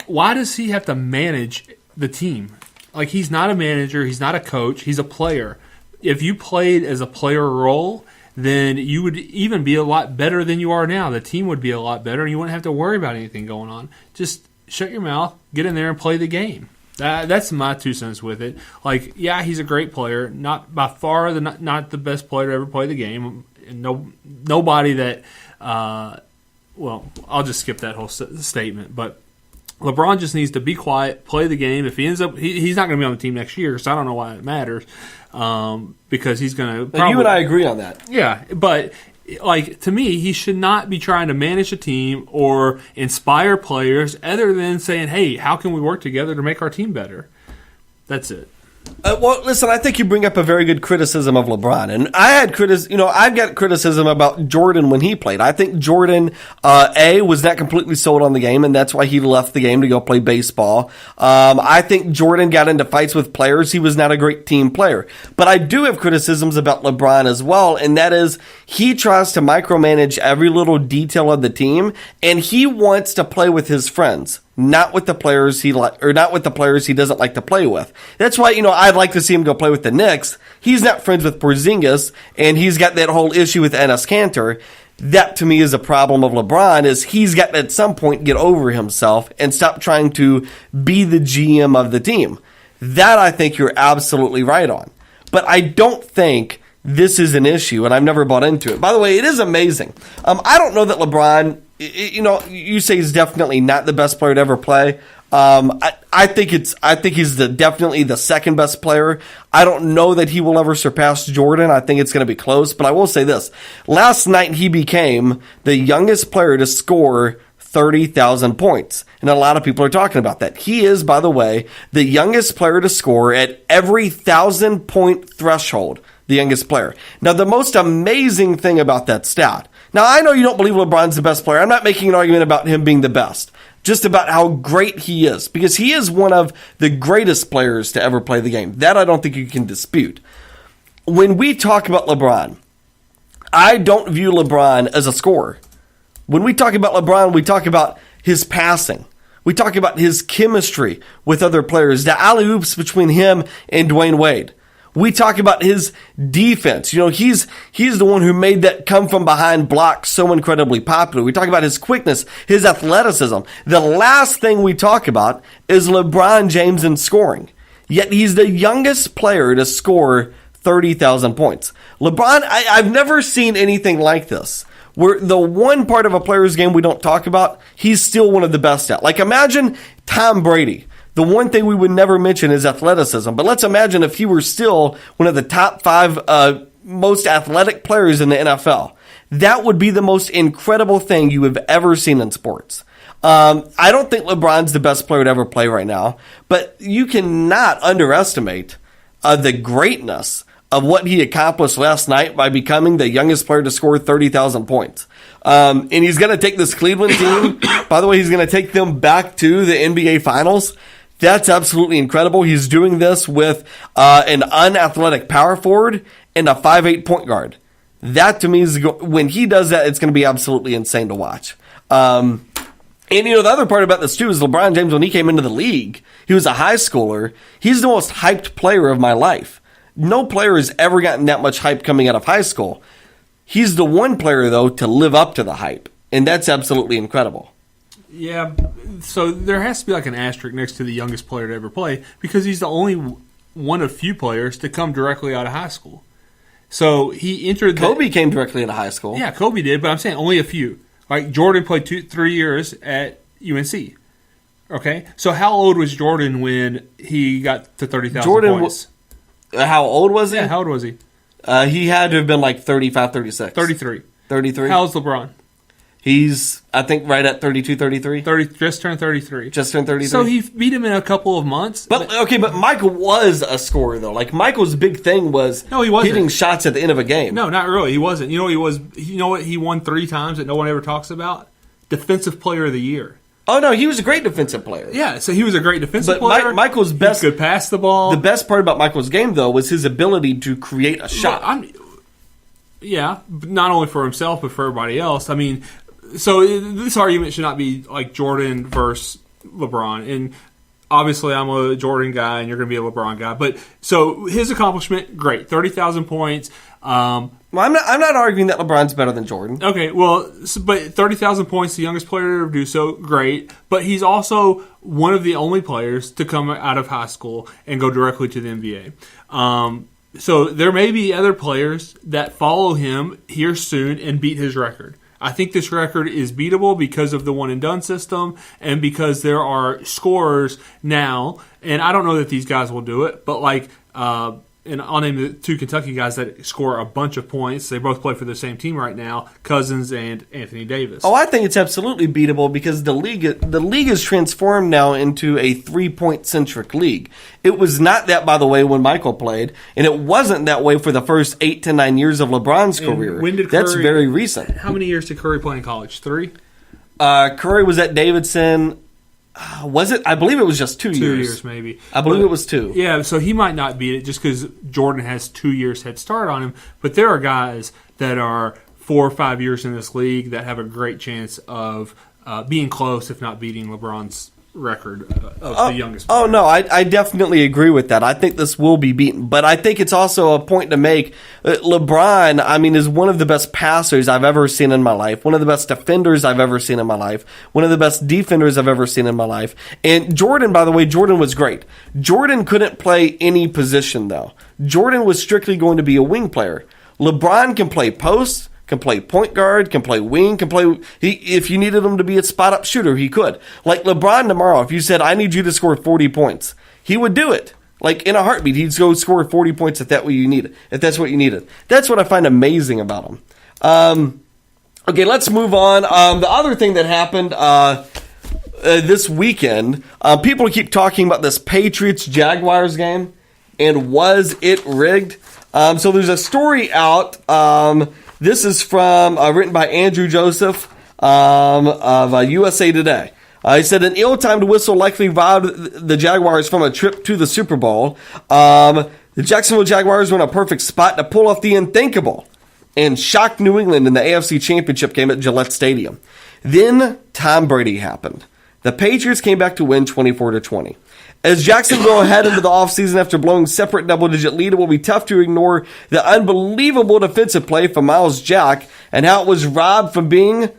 why does he have to manage the team? Like, he's not a manager, he's not a coach, he's a player. If you played as a player role, then you would even be a lot better than you are now. The team would be a lot better, and you wouldn't have to worry about anything going on. Just shut your mouth, get in there, and play the game. That's my 2 cents with it. Like, yeah, he's a great player, not by far not the best player to ever play the game. Nobody that, well, I'll just skip that whole statement. But LeBron just needs to be quiet, play the game. If he ends up, he's not going to be on the team next year, so I don't know why it matters. Because he's going to. You and I agree on that. Yeah, but like, to me, he should not be trying to manage a team or inspire players, other than saying, "Hey, how can we work together to make our team better?" That's it. Well, listen, I think you bring up a very good criticism of LeBron, and I've got criticism about Jordan when he played. I think Jordan, was not completely sold on the game, and that's why he left the game to go play baseball. I think Jordan got into fights with players. He was not a great team player. But I do have criticisms about LeBron as well, and that is he tries to micromanage every little detail of the team, and he wants to play with his friends. Not with the players not with the players he doesn't like to play with. That's why, I'd like to see him go play with the Knicks. He's not friends with Porzingis, and he's got that whole issue with Enes Kanter. That, to me, is a problem of LeBron, is he's got to, at some point, get over himself and stop trying to be the GM of the team. That, I think you're absolutely right on. But I don't think this is an issue, and I've never bought into it. By the way, it is amazing. I don't know that LeBron, you say he's definitely not the best player to ever play. I think he's definitely the second best player. I don't know that he will ever surpass Jordan. I think it's going to be close, but I will say this. Last night he became the youngest player to score 30,000 points. And a lot of people are talking about that. He is, by the way, the youngest player to score at every 1,000-point threshold. The youngest player. Now, the most amazing thing about that stat. Now, I know you don't believe LeBron's the best player. I'm not making an argument about him being the best. Just about how great he is. Because he is one of the greatest players to ever play the game. That I don't think you can dispute. When we talk about LeBron, I don't view LeBron as a scorer. When we talk about LeBron, we talk about his passing. We talk about his chemistry with other players. The alley-oops between him and Dwayne Wade. We talk about his defense. He's the one who made that come from behind block so incredibly popular. We talk about his quickness, his athleticism. The last thing we talk about is LeBron James in scoring. Yet he's the youngest player to score 30,000 points. LeBron, I've never seen anything like this. Where the one part of a player's game we don't talk about, he's still one of the best at. Like, imagine Tom Brady. The one thing we would never mention is athleticism. But let's imagine if he were still one of the top 5 most athletic players in the NFL. That would be the most incredible thing you have ever seen in sports. I don't think LeBron's the best player to ever play right now. But you cannot underestimate the greatness of what he accomplished last night by becoming the youngest player to score 30,000 points. And he's going to take this Cleveland team. By the way, he's going to take them back to the NBA Finals. That's absolutely incredible. He's doing this with an unathletic power forward and a 5'8" point guard. That to me is when he does that, it's going to be absolutely insane to watch. And the other part about this too is LeBron James, when he came into the league, he was a high schooler. He's the most hyped player of my life. No player has ever gotten that much hype coming out of high school. He's the one player, though, to live up to the hype, and that's absolutely incredible. Yeah, so there has to be like an asterisk next to the youngest player to ever play because he's the only one of few players to come directly out of high school. So he entered. Kobe came directly out of high school. Yeah, Kobe did, but I'm saying only a few. Like Jordan played 3 years at UNC. Okay, so how old was Jordan when he got to 30,000 points? How old was he? Yeah, how old was he? He had to have been like 35, 36. 33. 33? How's LeBron? He's, I think, right at 32, 33. 30, just turned 33. Just turned 33. So he beat him in a couple of months. But Michael was a scorer, though. Like, Michael's big thing was he wasn't. hitting shots at the end of a game. No, not really. He wasn't. You know what he won 3 times that no one ever talks about? Defensive Player of the Year. Oh, no, he was a great defensive player. Yeah, so he was a great defensive player. Michael's best. He could pass the ball. The best part about Michael's game, though, was his ability to create a shot. Yeah, not only for himself, but for everybody else. I mean, so this argument should not be like Jordan versus LeBron. And obviously, I'm a Jordan guy, and you're going to be a LeBron guy. But so his accomplishment, great, 30,000 points. Well, I'm not arguing that LeBron's better than Jordan. Okay, well, but 30,000 points, the youngest player to ever do so, great. But he's also one of the only players to come out of high school and go directly to the NBA. So there may be other players that follow him here soon and beat his record. I think this record is beatable because of the one-and-done system and because there are scorers now. And I don't know that these guys will do it, but like and I'll name the 2 Kentucky guys that score a bunch of points. They both play for the same team right now, Cousins and Anthony Davis. Oh, I think it's absolutely beatable because the league is transformed now into a 3-point centric league. It was not that, by the way, when Michael played, and it wasn't that way for the first 8 to 9 years of LeBron's career. When did Curry, that's very recent. How many years did Curry play in college? 3? Curry was at Davidson. Was it? I believe it was just 2 years. 2 years, maybe. I believe it was 2. Yeah, so he might not beat it just because Jordan has 2 years head start on him. But there are guys that are 4 or 5 years in this league that have a great chance of being close, if not beating LeBron's record of the youngest player. Oh, no, I definitely agree with that. I think this will be beaten. But I think it's also a point to make. LeBron, I mean, is one of the best passers I've ever seen in my life, one of the best defenders I've ever seen in my life, one of the best defenders I've ever seen in my life. And Jordan, by the way, Jordan was great. Jordan couldn't play any position, though. Jordan was strictly going to be a wing player. LeBron can play post, can play point guard, can play wing, can play. If you needed him to be a spot-up shooter, he could. Like LeBron tomorrow, if you said, I need you to score 40 points, he would do it. Like in a heartbeat, he'd go score 40 points if that's what you needed. That's what I find amazing about him. Okay, let's move on. The other thing that happened this weekend, people keep talking about this Patriots-Jaguars game, and was it rigged? So there's a story out. This is from written by Andrew Joseph of USA Today. He said an ill-timed whistle likely robbed the Jaguars from a trip to the Super Bowl. The Jacksonville Jaguars were in a perfect spot to pull off the unthinkable and shock New England in the AFC Championship game at Gillette Stadium. Then Tom Brady happened. The Patriots came back to win 24-20. As Jacksonville head into the offseason after blowing separate double-digit lead, it will be tough to ignore the unbelievable defensive play from Miles Jack and how it was robbed from being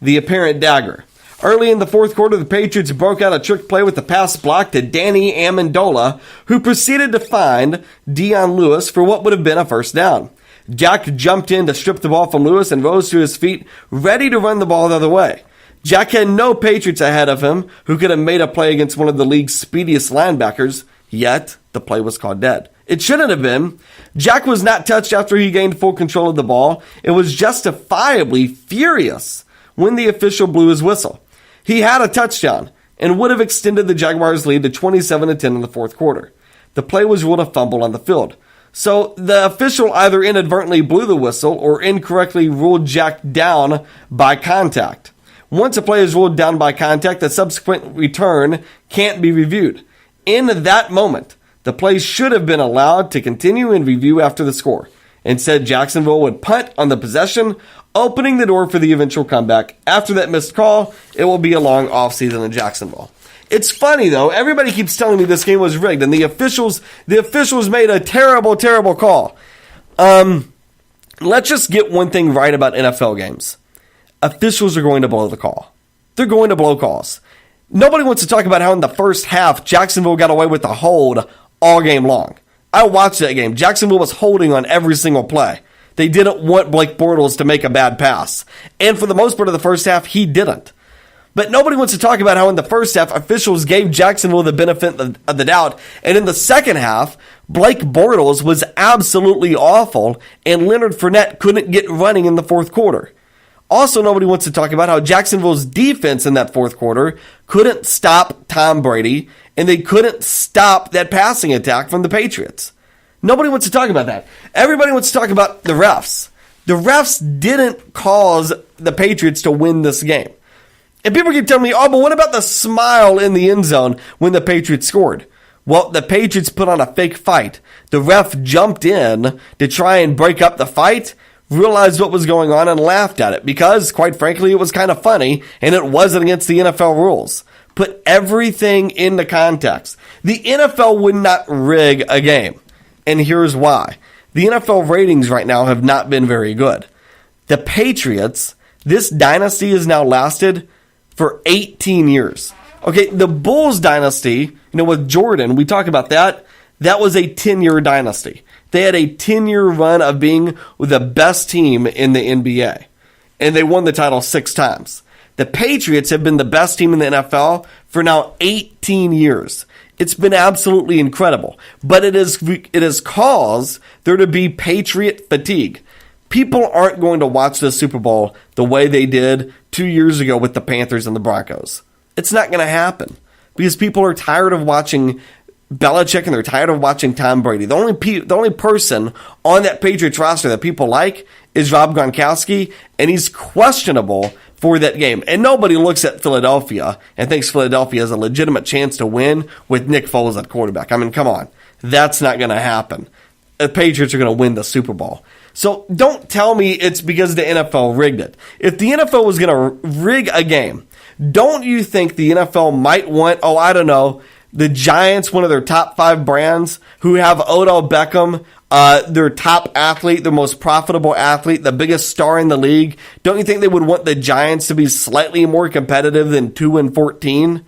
the apparent dagger. Early in the fourth quarter, the Patriots broke out a trick play with a pass block to Danny Amendola, who proceeded to find Dion Lewis for what would have been a first down. Jack jumped in to strip the ball from Lewis and rose to his feet, ready to run the ball the other way. Jack had no Patriots ahead of him who could have made a play against one of the league's speediest linebackers, yet the play was called dead. It shouldn't have been. Jack was not touched after he gained full control of the ball and was justifiably furious when the official blew his whistle. He had a touchdown and would have extended the Jaguars' lead to 27-10 in the fourth quarter. The play was ruled a fumble on the field. So the official either inadvertently blew the whistle or incorrectly ruled Jack down by contact. Once a play is ruled down by contact, the subsequent return can't be reviewed. In that moment, the play should have been allowed to continue and review after the score. Instead, Jacksonville would punt on the possession, opening the door for the eventual comeback. After that missed call, it will be a long offseason in Jacksonville. It's funny, though. Everybody keeps telling me this game was rigged, and the officials made a terrible, terrible call. Let's just get one thing right about NFL games. Officials are going to blow the call. They're going to blow calls. Nobody wants to talk about how in the first half, Jacksonville got away with the hold all game long. I watched that game. Jacksonville was holding on every single play. They didn't want Blake Bortles to make a bad pass. And for the most part of the first half, he didn't. But nobody wants to talk about how in the first half, officials gave Jacksonville the benefit of the doubt. And in the second half, Blake Bortles was absolutely awful, and Leonard Fournette couldn't get running in the fourth quarter. Also, nobody wants to talk about how Jacksonville's defense in that fourth quarter couldn't stop Tom Brady, and they couldn't stop that passing attack from the Patriots. Nobody wants to talk about that. Everybody wants to talk about the refs. The refs didn't cause the Patriots to win this game. And people keep telling me, oh, but what about the smile in the end zone when the Patriots scored? Well, the Patriots put on a fake fight. The ref jumped in to try and break up the fight, realized what was going on, and laughed at it because, quite frankly, it was kind of funny, and it wasn't against the NFL rules. Put everything into context. The NFL would not rig a game, and here's why. The NFL ratings right now have not been very good. The Patriots, this dynasty has now lasted for 18 years. Okay, the Bulls dynasty, with Jordan, we talk about that. That was a 10-year dynasty. They had a 10-year run of being the best team in the NBA. And they won the title 6 times. The Patriots have been the best team in the NFL for now 18 years. It's been absolutely incredible. But it has caused there to be Patriot fatigue. People aren't going to watch the Super Bowl the way they did 2 years ago with the Panthers and the Broncos. It's not going to happen because people are tired of watching Belichick and they're tired of watching Tom Brady. The only person on that Patriots roster that people like is Rob Gronkowski, and he's questionable for that game. And nobody looks at Philadelphia and thinks Philadelphia has a legitimate chance to win with Nick Foles at quarterback. I mean, come on. That's not going to happen. The Patriots are going to win the Super Bowl. So don't tell me it's because the NFL rigged it. If the NFL was going to rig a game, don't you think the NFL might want, the Giants, one of their top 5 brands, who have Odell Beckham, their top athlete, their most profitable athlete, the biggest star in the league? Don't you think they would want the Giants to be slightly more competitive than 2-14?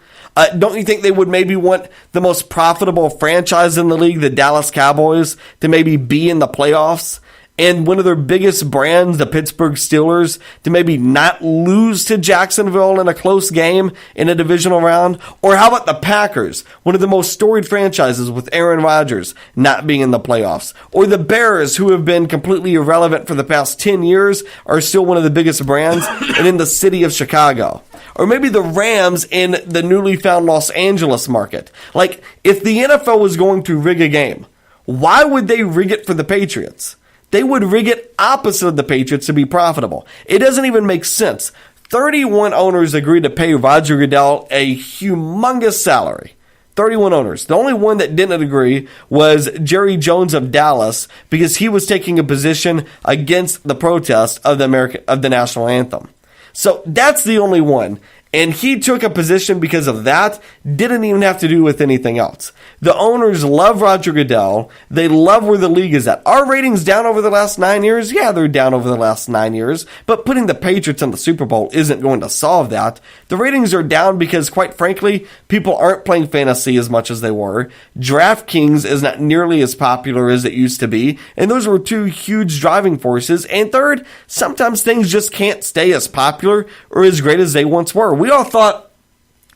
Don't you think they would maybe want the most profitable franchise in the league, the Dallas Cowboys, to maybe be in the playoffs? And one of their biggest brands, the Pittsburgh Steelers, to maybe not lose to Jacksonville in a close game in a divisional round? Or how about the Packers, one of the most storied franchises with Aaron Rodgers not being in the playoffs? Or the Bears, who have been completely irrelevant for the past 10 years, are still one of the biggest brands and in the city of Chicago? Or maybe the Rams in the newly found Los Angeles market. Like, if the NFL was going to rig a game, why would they rig it for the Patriots? They would rig it opposite of the Patriots to be profitable. It doesn't even make sense. 31 owners agreed to pay Roger Goodell a humongous salary. 31 owners. The only one that didn't agree was Jerry Jones of Dallas because he was taking a position against the protest of the national anthem. So that's the only one. And he took a position because of that. Didn't even have to do with anything else. The owners love Roger Goodell. They love where the league is at. Are ratings down over the last 9 years? Yeah, they're down over the last 9 years. But putting the Patriots in the Super Bowl isn't going to solve that. The ratings are down because, quite frankly, people aren't playing fantasy as much as they were. DraftKings is not nearly as popular as it used to be. And those were 2 huge driving forces. And third, sometimes things just can't stay as popular or as great as they once were. We all thought,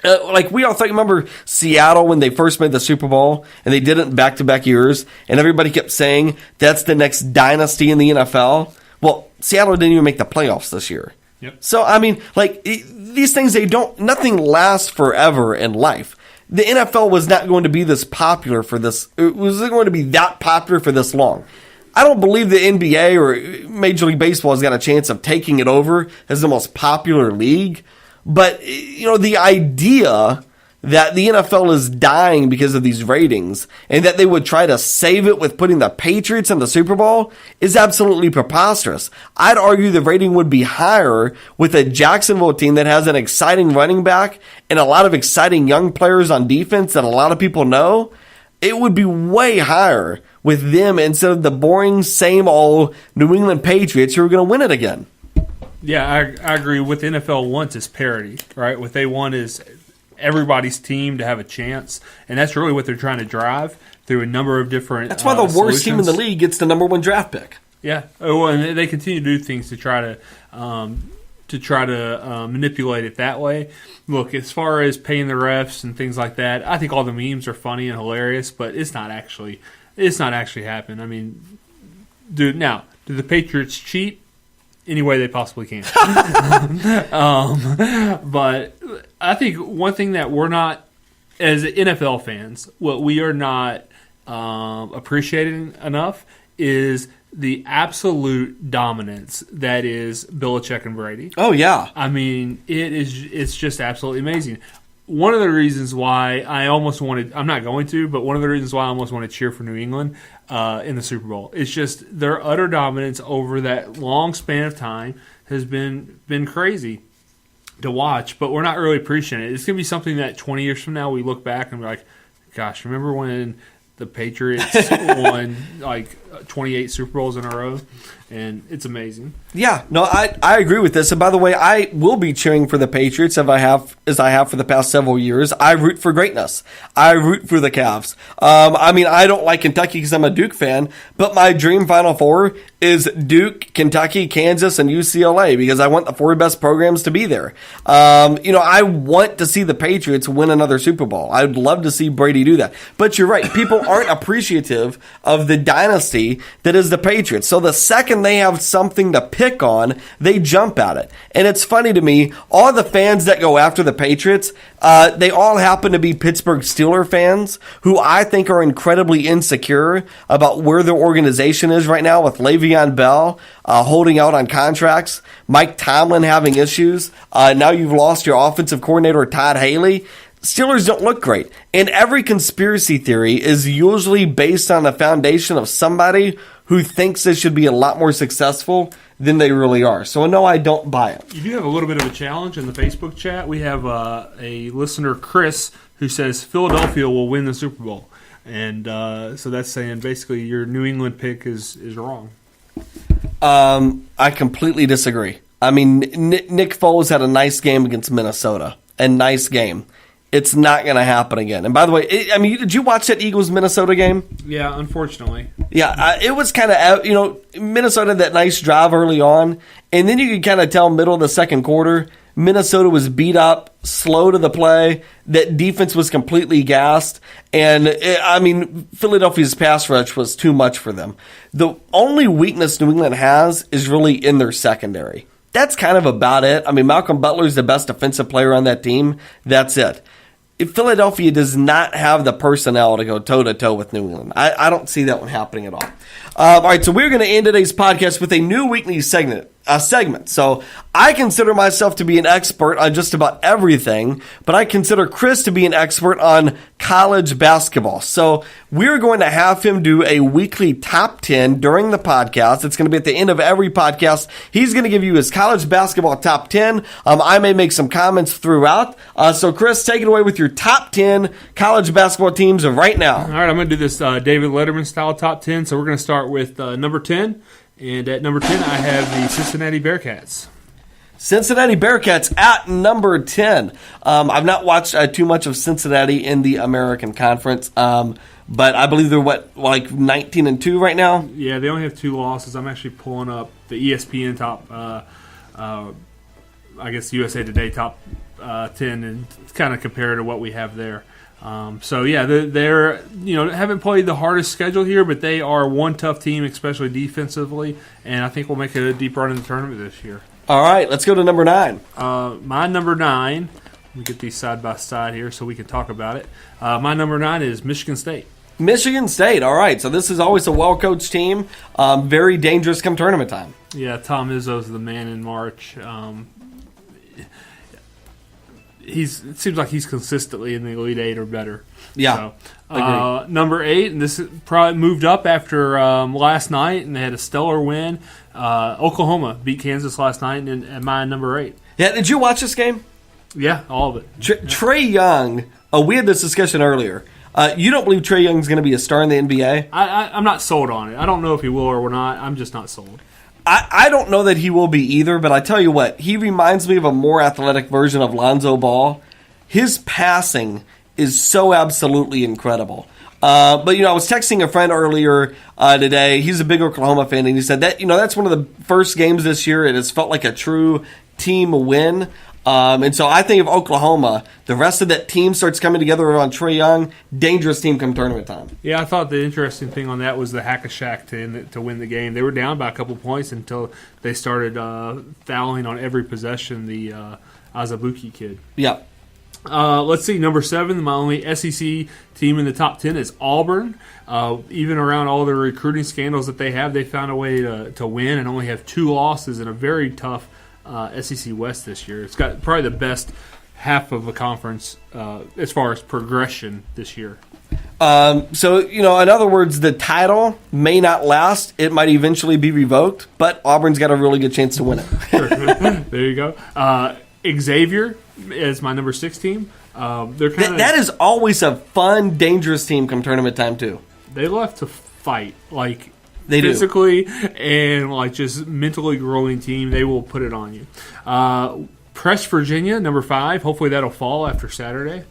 remember Seattle when they first made the Super Bowl and they did it in back-to-back years and everybody kept saying that's the next dynasty in the NFL? Well, Seattle didn't even make the playoffs this year. Yep. So, these things, nothing lasts forever in life. The NFL was not going to be this popular for this, it wasn't going to be that popular for this long. I don't believe the NBA or Major League Baseball has got a chance of taking it over as the most popular league. But, the idea that the NFL is dying because of these ratings and that they would try to save it with putting the Patriots in the Super Bowl is absolutely preposterous. I'd argue the rating would be higher with a Jacksonville team that has an exciting running back and a lot of exciting young players on defense that a lot of people know. It would be way higher with them instead of the boring, same old New England Patriots who are going to win it again. Yeah, I agree. What the NFL wants is parity, right? What they want is everybody's team to have a chance, and that's really what they're trying to drive through a number of different. That's why the worst team in the league gets the number one draft pick. Yeah, well, and they continue to do things to try to manipulate it that way. Look, as far as paying the refs and things like that, I think all the memes are funny and hilarious, but it's not actually happening. I mean, do the Patriots cheat? Any way they possibly can. But I think one thing that we're not, as NFL fans, what we are not appreciating enough is the absolute dominance that is Belichick and Brady. Oh, yeah. I mean, it's just absolutely amazing. One of the reasons why I almost wanted, I'm not going to, but one of the reasons why I almost want to cheer for New England in the Super Bowl is just their utter dominance over that long span of time has been crazy to watch, but we're not really appreciating it. It's going to be something that 20 years from now we look back and we're like, gosh, remember when the Patriots won like 28 Super Bowls in a row? And it's amazing. Yeah, no, I agree with this. And by the way, I will be cheering for the Patriots as I have for the past several years. I root for greatness. I root for the Cavs. I mean, I don't like Kentucky because I'm a Duke fan, but my dream Final Four is Duke, Kentucky, Kansas, and UCLA because I want the four best programs to be there. I want to see the Patriots win another Super Bowl. I would love to see Brady do that. But you're right. People aren't appreciative of the dynasty that is the Patriots. So the second they have something to pick on, they jump at it. And it's funny to me, all the fans that go after the Patriots, they all happen to be Pittsburgh Steelers fans who I think are incredibly insecure about where their organization is right now with Le'Veon Bell holding out on contracts, Mike Tomlin having issues. Now you've lost your offensive coordinator, Todd Haley. Steelers don't look great. And every conspiracy theory is usually based on the foundation of somebody who thinks they should be a lot more successful than they really are. So, no, I don't buy it. You do have a little bit of a challenge in the Facebook chat. We have a listener, Chris, who says Philadelphia will win the Super Bowl. And so that's saying basically your New England pick is wrong. I completely disagree. I mean, Nick Foles had a nice game against Minnesota. A nice game. It's not going to happen again. And by the way, did you watch that Eagles-Minnesota game? Yeah, unfortunately. Yeah, it was kind of, Minnesota had that nice drive early on, and then you could kind of tell middle of the second quarter, Minnesota was beat up, slow to the play, that defense was completely gassed, and, Philadelphia's pass rush was too much for them. The only weakness New England has is really in their secondary. That's kind of about it. I mean, Malcolm Butler's the best defensive player on that team. That's it. If Philadelphia does not have the personnel to go toe-to-toe with New England, I don't see that one happening at all. All right, so we're going to end today's podcast with a new weekly segment. So I consider myself to be an expert on just about everything, but I consider Chris to be an expert on college basketball. So we're going to have him do a weekly top 10 during the podcast. It's going to be at the end of every podcast. He's going to give you his college basketball top 10. I may make some comments throughout. So Chris, take it away with your top 10 college basketball teams right now. All right, I'm going to do this David Letterman style top 10. So we're going to start with number 10. And at number 10, I have the Cincinnati Bearcats. Cincinnati Bearcats at number 10. I've not watched too much of Cincinnati in the American Conference, but I believe they're, 19-2 right now? Yeah, they only have 2 losses. I'm actually pulling up the ESPN top, USA Today top 10 and kind of compare to what we have there. They're haven't played the hardest schedule here, but they are one tough team, especially defensively, and I think we'll make a deep run in the tournament this year. All right, let's go to number 9. My number 9, let me get these side by side here so we can talk about it. My number 9 is Michigan State. Michigan State, all right. So this is always a well-coached team, very dangerous come tournament time. Yeah, Tom Izzo's the man in March. it seems like he's consistently in the Elite Eight or better. Yeah, so, number 8, and this probably moved up after last night, and they had a stellar win. Oklahoma beat Kansas last night, and my number 8. Yeah, did you watch this game? Yeah, all of it. Trae Young. We had this discussion earlier. You don't believe Trae Young's going to be a star in the NBA? I'm not sold on it. I don't know if he will or not. I'm just not sold. I don't know that he will be either, but I tell you what, he reminds me of a more athletic version of Lonzo Ball. His passing is so absolutely incredible. But, I was texting a friend earlier today. He's a big Oklahoma fan, and he said that, that's one of the first games this year. It has felt like a true team win. And so I think if Oklahoma, the rest of that team starts coming together on Trae Young, dangerous team come tournament time. Yeah, I thought the interesting thing on that was the hack-a-shack to win the game. They were down by a couple points until they started fouling on every possession, the Azubuike kid. Yeah. Let's see, number 7, my only SEC team in the top 10 is Auburn. Even around all the recruiting scandals that they have, they found a way to win and only have 2 losses in a very tough SEC West this year. It's got probably the best half of a conference as far as progression this year. So, in other words, the title may not last. It might eventually be revoked, but Auburn's got a really good chance to win it. There you go. Xavier is my number 6 team. They're that is always a fun, dangerous team come tournament time, too. They love to fight, they physically and just mentally growing team. They will put it on you. Press Virginia, number 5. Hopefully that'll fall after Saturday.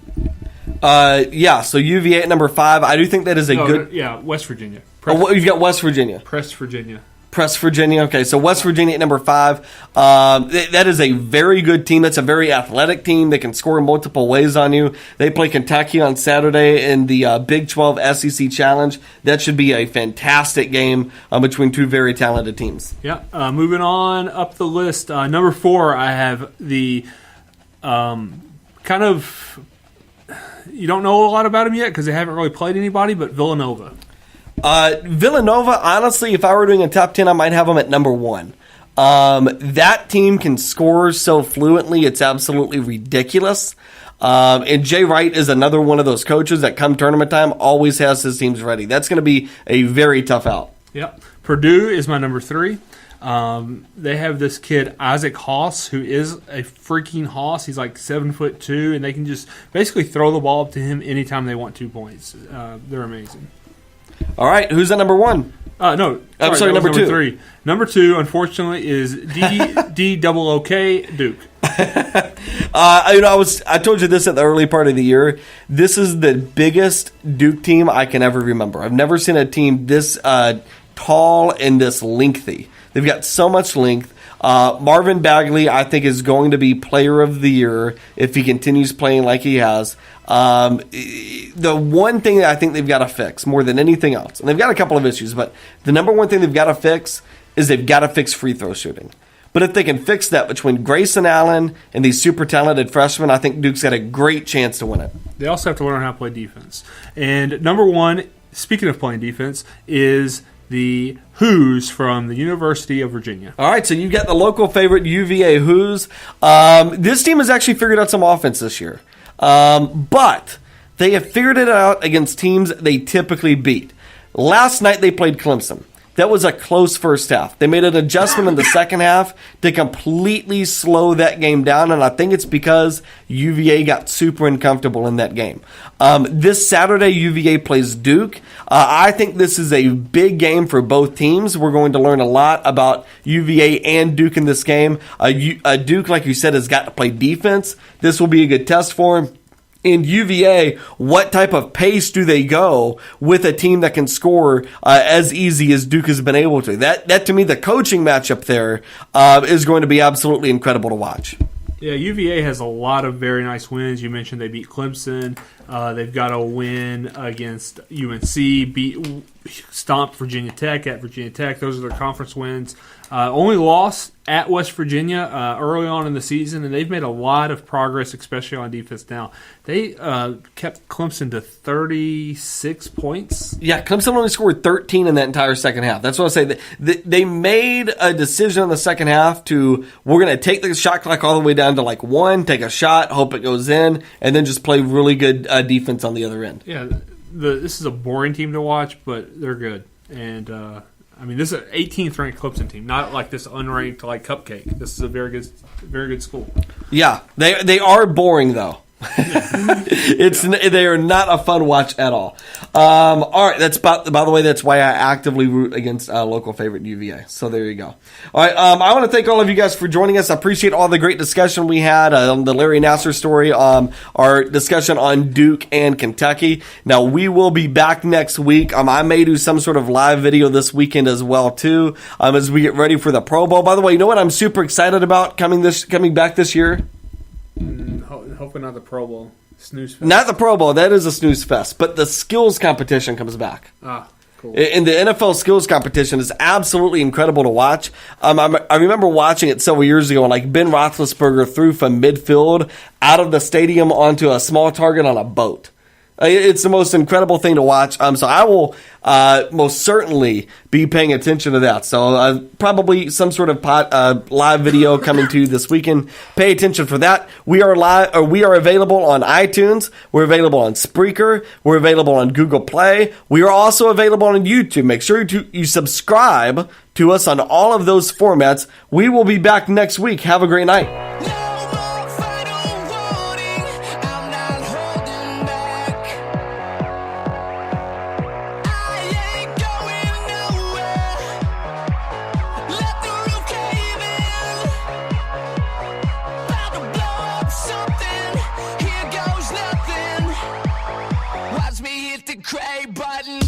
So UVA at number 5. I do think that is good. Yeah, West Virginia. You've got West Virginia. Press Virginia. Press Virginia. Okay, so West Virginia at number 5. That is a very good team. That's a very athletic team. They can score in multiple ways on you. They play Kentucky on Saturday in the Big 12 SEC Challenge. That should be a fantastic game between 2 very talented teams. Yeah. Moving on up the list. Number 4, I have the kind of... You don't know a lot about them yet because they haven't really played anybody, but Villanova. Villanova, honestly, if I were doing a top 10, I might have them at number 1. That team can score so fluently, it's absolutely ridiculous. And Jay Wright is another one of those coaches that come tournament time always has his teams ready. That's going to be a very tough out. Yep. Purdue is my number 3. They have this kid, Isaac Haas, who is a freaking hoss. He's 7'2", and they can just basically throw the ball up to him anytime they want 2 points. They're amazing. All right, who's at number 1? No. I'm sorry, number 2. 3. Number 2, unfortunately, is D-double-O-K, Duke. I told you this at the early part of the year. This is the biggest Duke team I can ever remember. I've never seen a team this tall and this lengthy. They've got so much length. Marvin Bagley, I think, is going to be player of the year if he continues playing like he has. The one thing that I think they've got to fix more than anything else, and they've got a couple of issues, but the number one thing they've got to fix is they've got to fix free throw shooting. But if they can fix that between Grayson Allen and these super talented freshmen, I think Duke's got a great chance to win it. They also have to learn how to play defense. And number 1, speaking of playing defense, is the Hoos from the University of Virginia. All right, so you've got the local favorite UVA Hoos. This team has actually figured out some offense this year. But they have figured it out against teams they typically beat. Last night they played Clemson. That was a close first half. They made an adjustment in the second half to completely slow that game down, and I think it's because UVA got super uncomfortable in that game. This Saturday, UVA plays Duke. I think this is a big game for both teams. We're going to learn a lot about UVA and Duke in this game. Duke, like you said, has got to play defense. This will be a good test for him. In UVA, what type of pace do they go with a team that can score as easy as Duke has been able to? That to me, the coaching matchup there is going to be absolutely incredible to watch. Yeah, UVA has a lot of very nice wins. You mentioned they beat Clemson. They've got a win against UNC, stomped Virginia Tech at Virginia Tech. Those are their conference wins. Only loss at West Virginia early on in the season, and they've made a lot of progress, especially on defense now. They kept Clemson to 36 points. Yeah, Clemson only scored 13 in that entire second half. That's what I say. They made a decision in the second half we're going to take the shot clock all the way down to like 1, take a shot, hope it goes in, and then just play really good defense on the other end. Yeah, this is a boring team to watch, but they're good. And this is an 18th ranked Clemson team, not like this unranked like cupcake. This is a very good school. Yeah, they are boring though. They are not a fun watch at all. All right, by the way, that's why I actively root against local favorite UVA. So there you go. All right, I want to thank all of you guys for joining us. I appreciate all the great discussion we had on the Larry Nassar story, our discussion on Duke and Kentucky. Now we will be back next week. I may do some sort of live video this weekend as well too, as we get ready for the Pro Bowl. By the way, you know what I'm super excited about coming back this year? Hopefully not the Pro Bowl. Snooze fest. Not the Pro Bowl. That is a snooze fest. But the skills competition comes back. Cool. And the NFL skills competition is absolutely incredible to watch. I remember watching it several years ago, and like Ben Roethlisberger threw from midfield out of the stadium onto a small target on a boat. It's the most incredible thing to watch. So I will most certainly be paying attention to that. So probably some sort of live video coming to you this weekend. Pay attention for that. We are live, or we are available on iTunes. We're available on Spreaker. We're available on Google Play. We are also available on YouTube. Make sure you subscribe to us on all of those formats. We will be back next week. Have a great night. Watch me hit the gray button.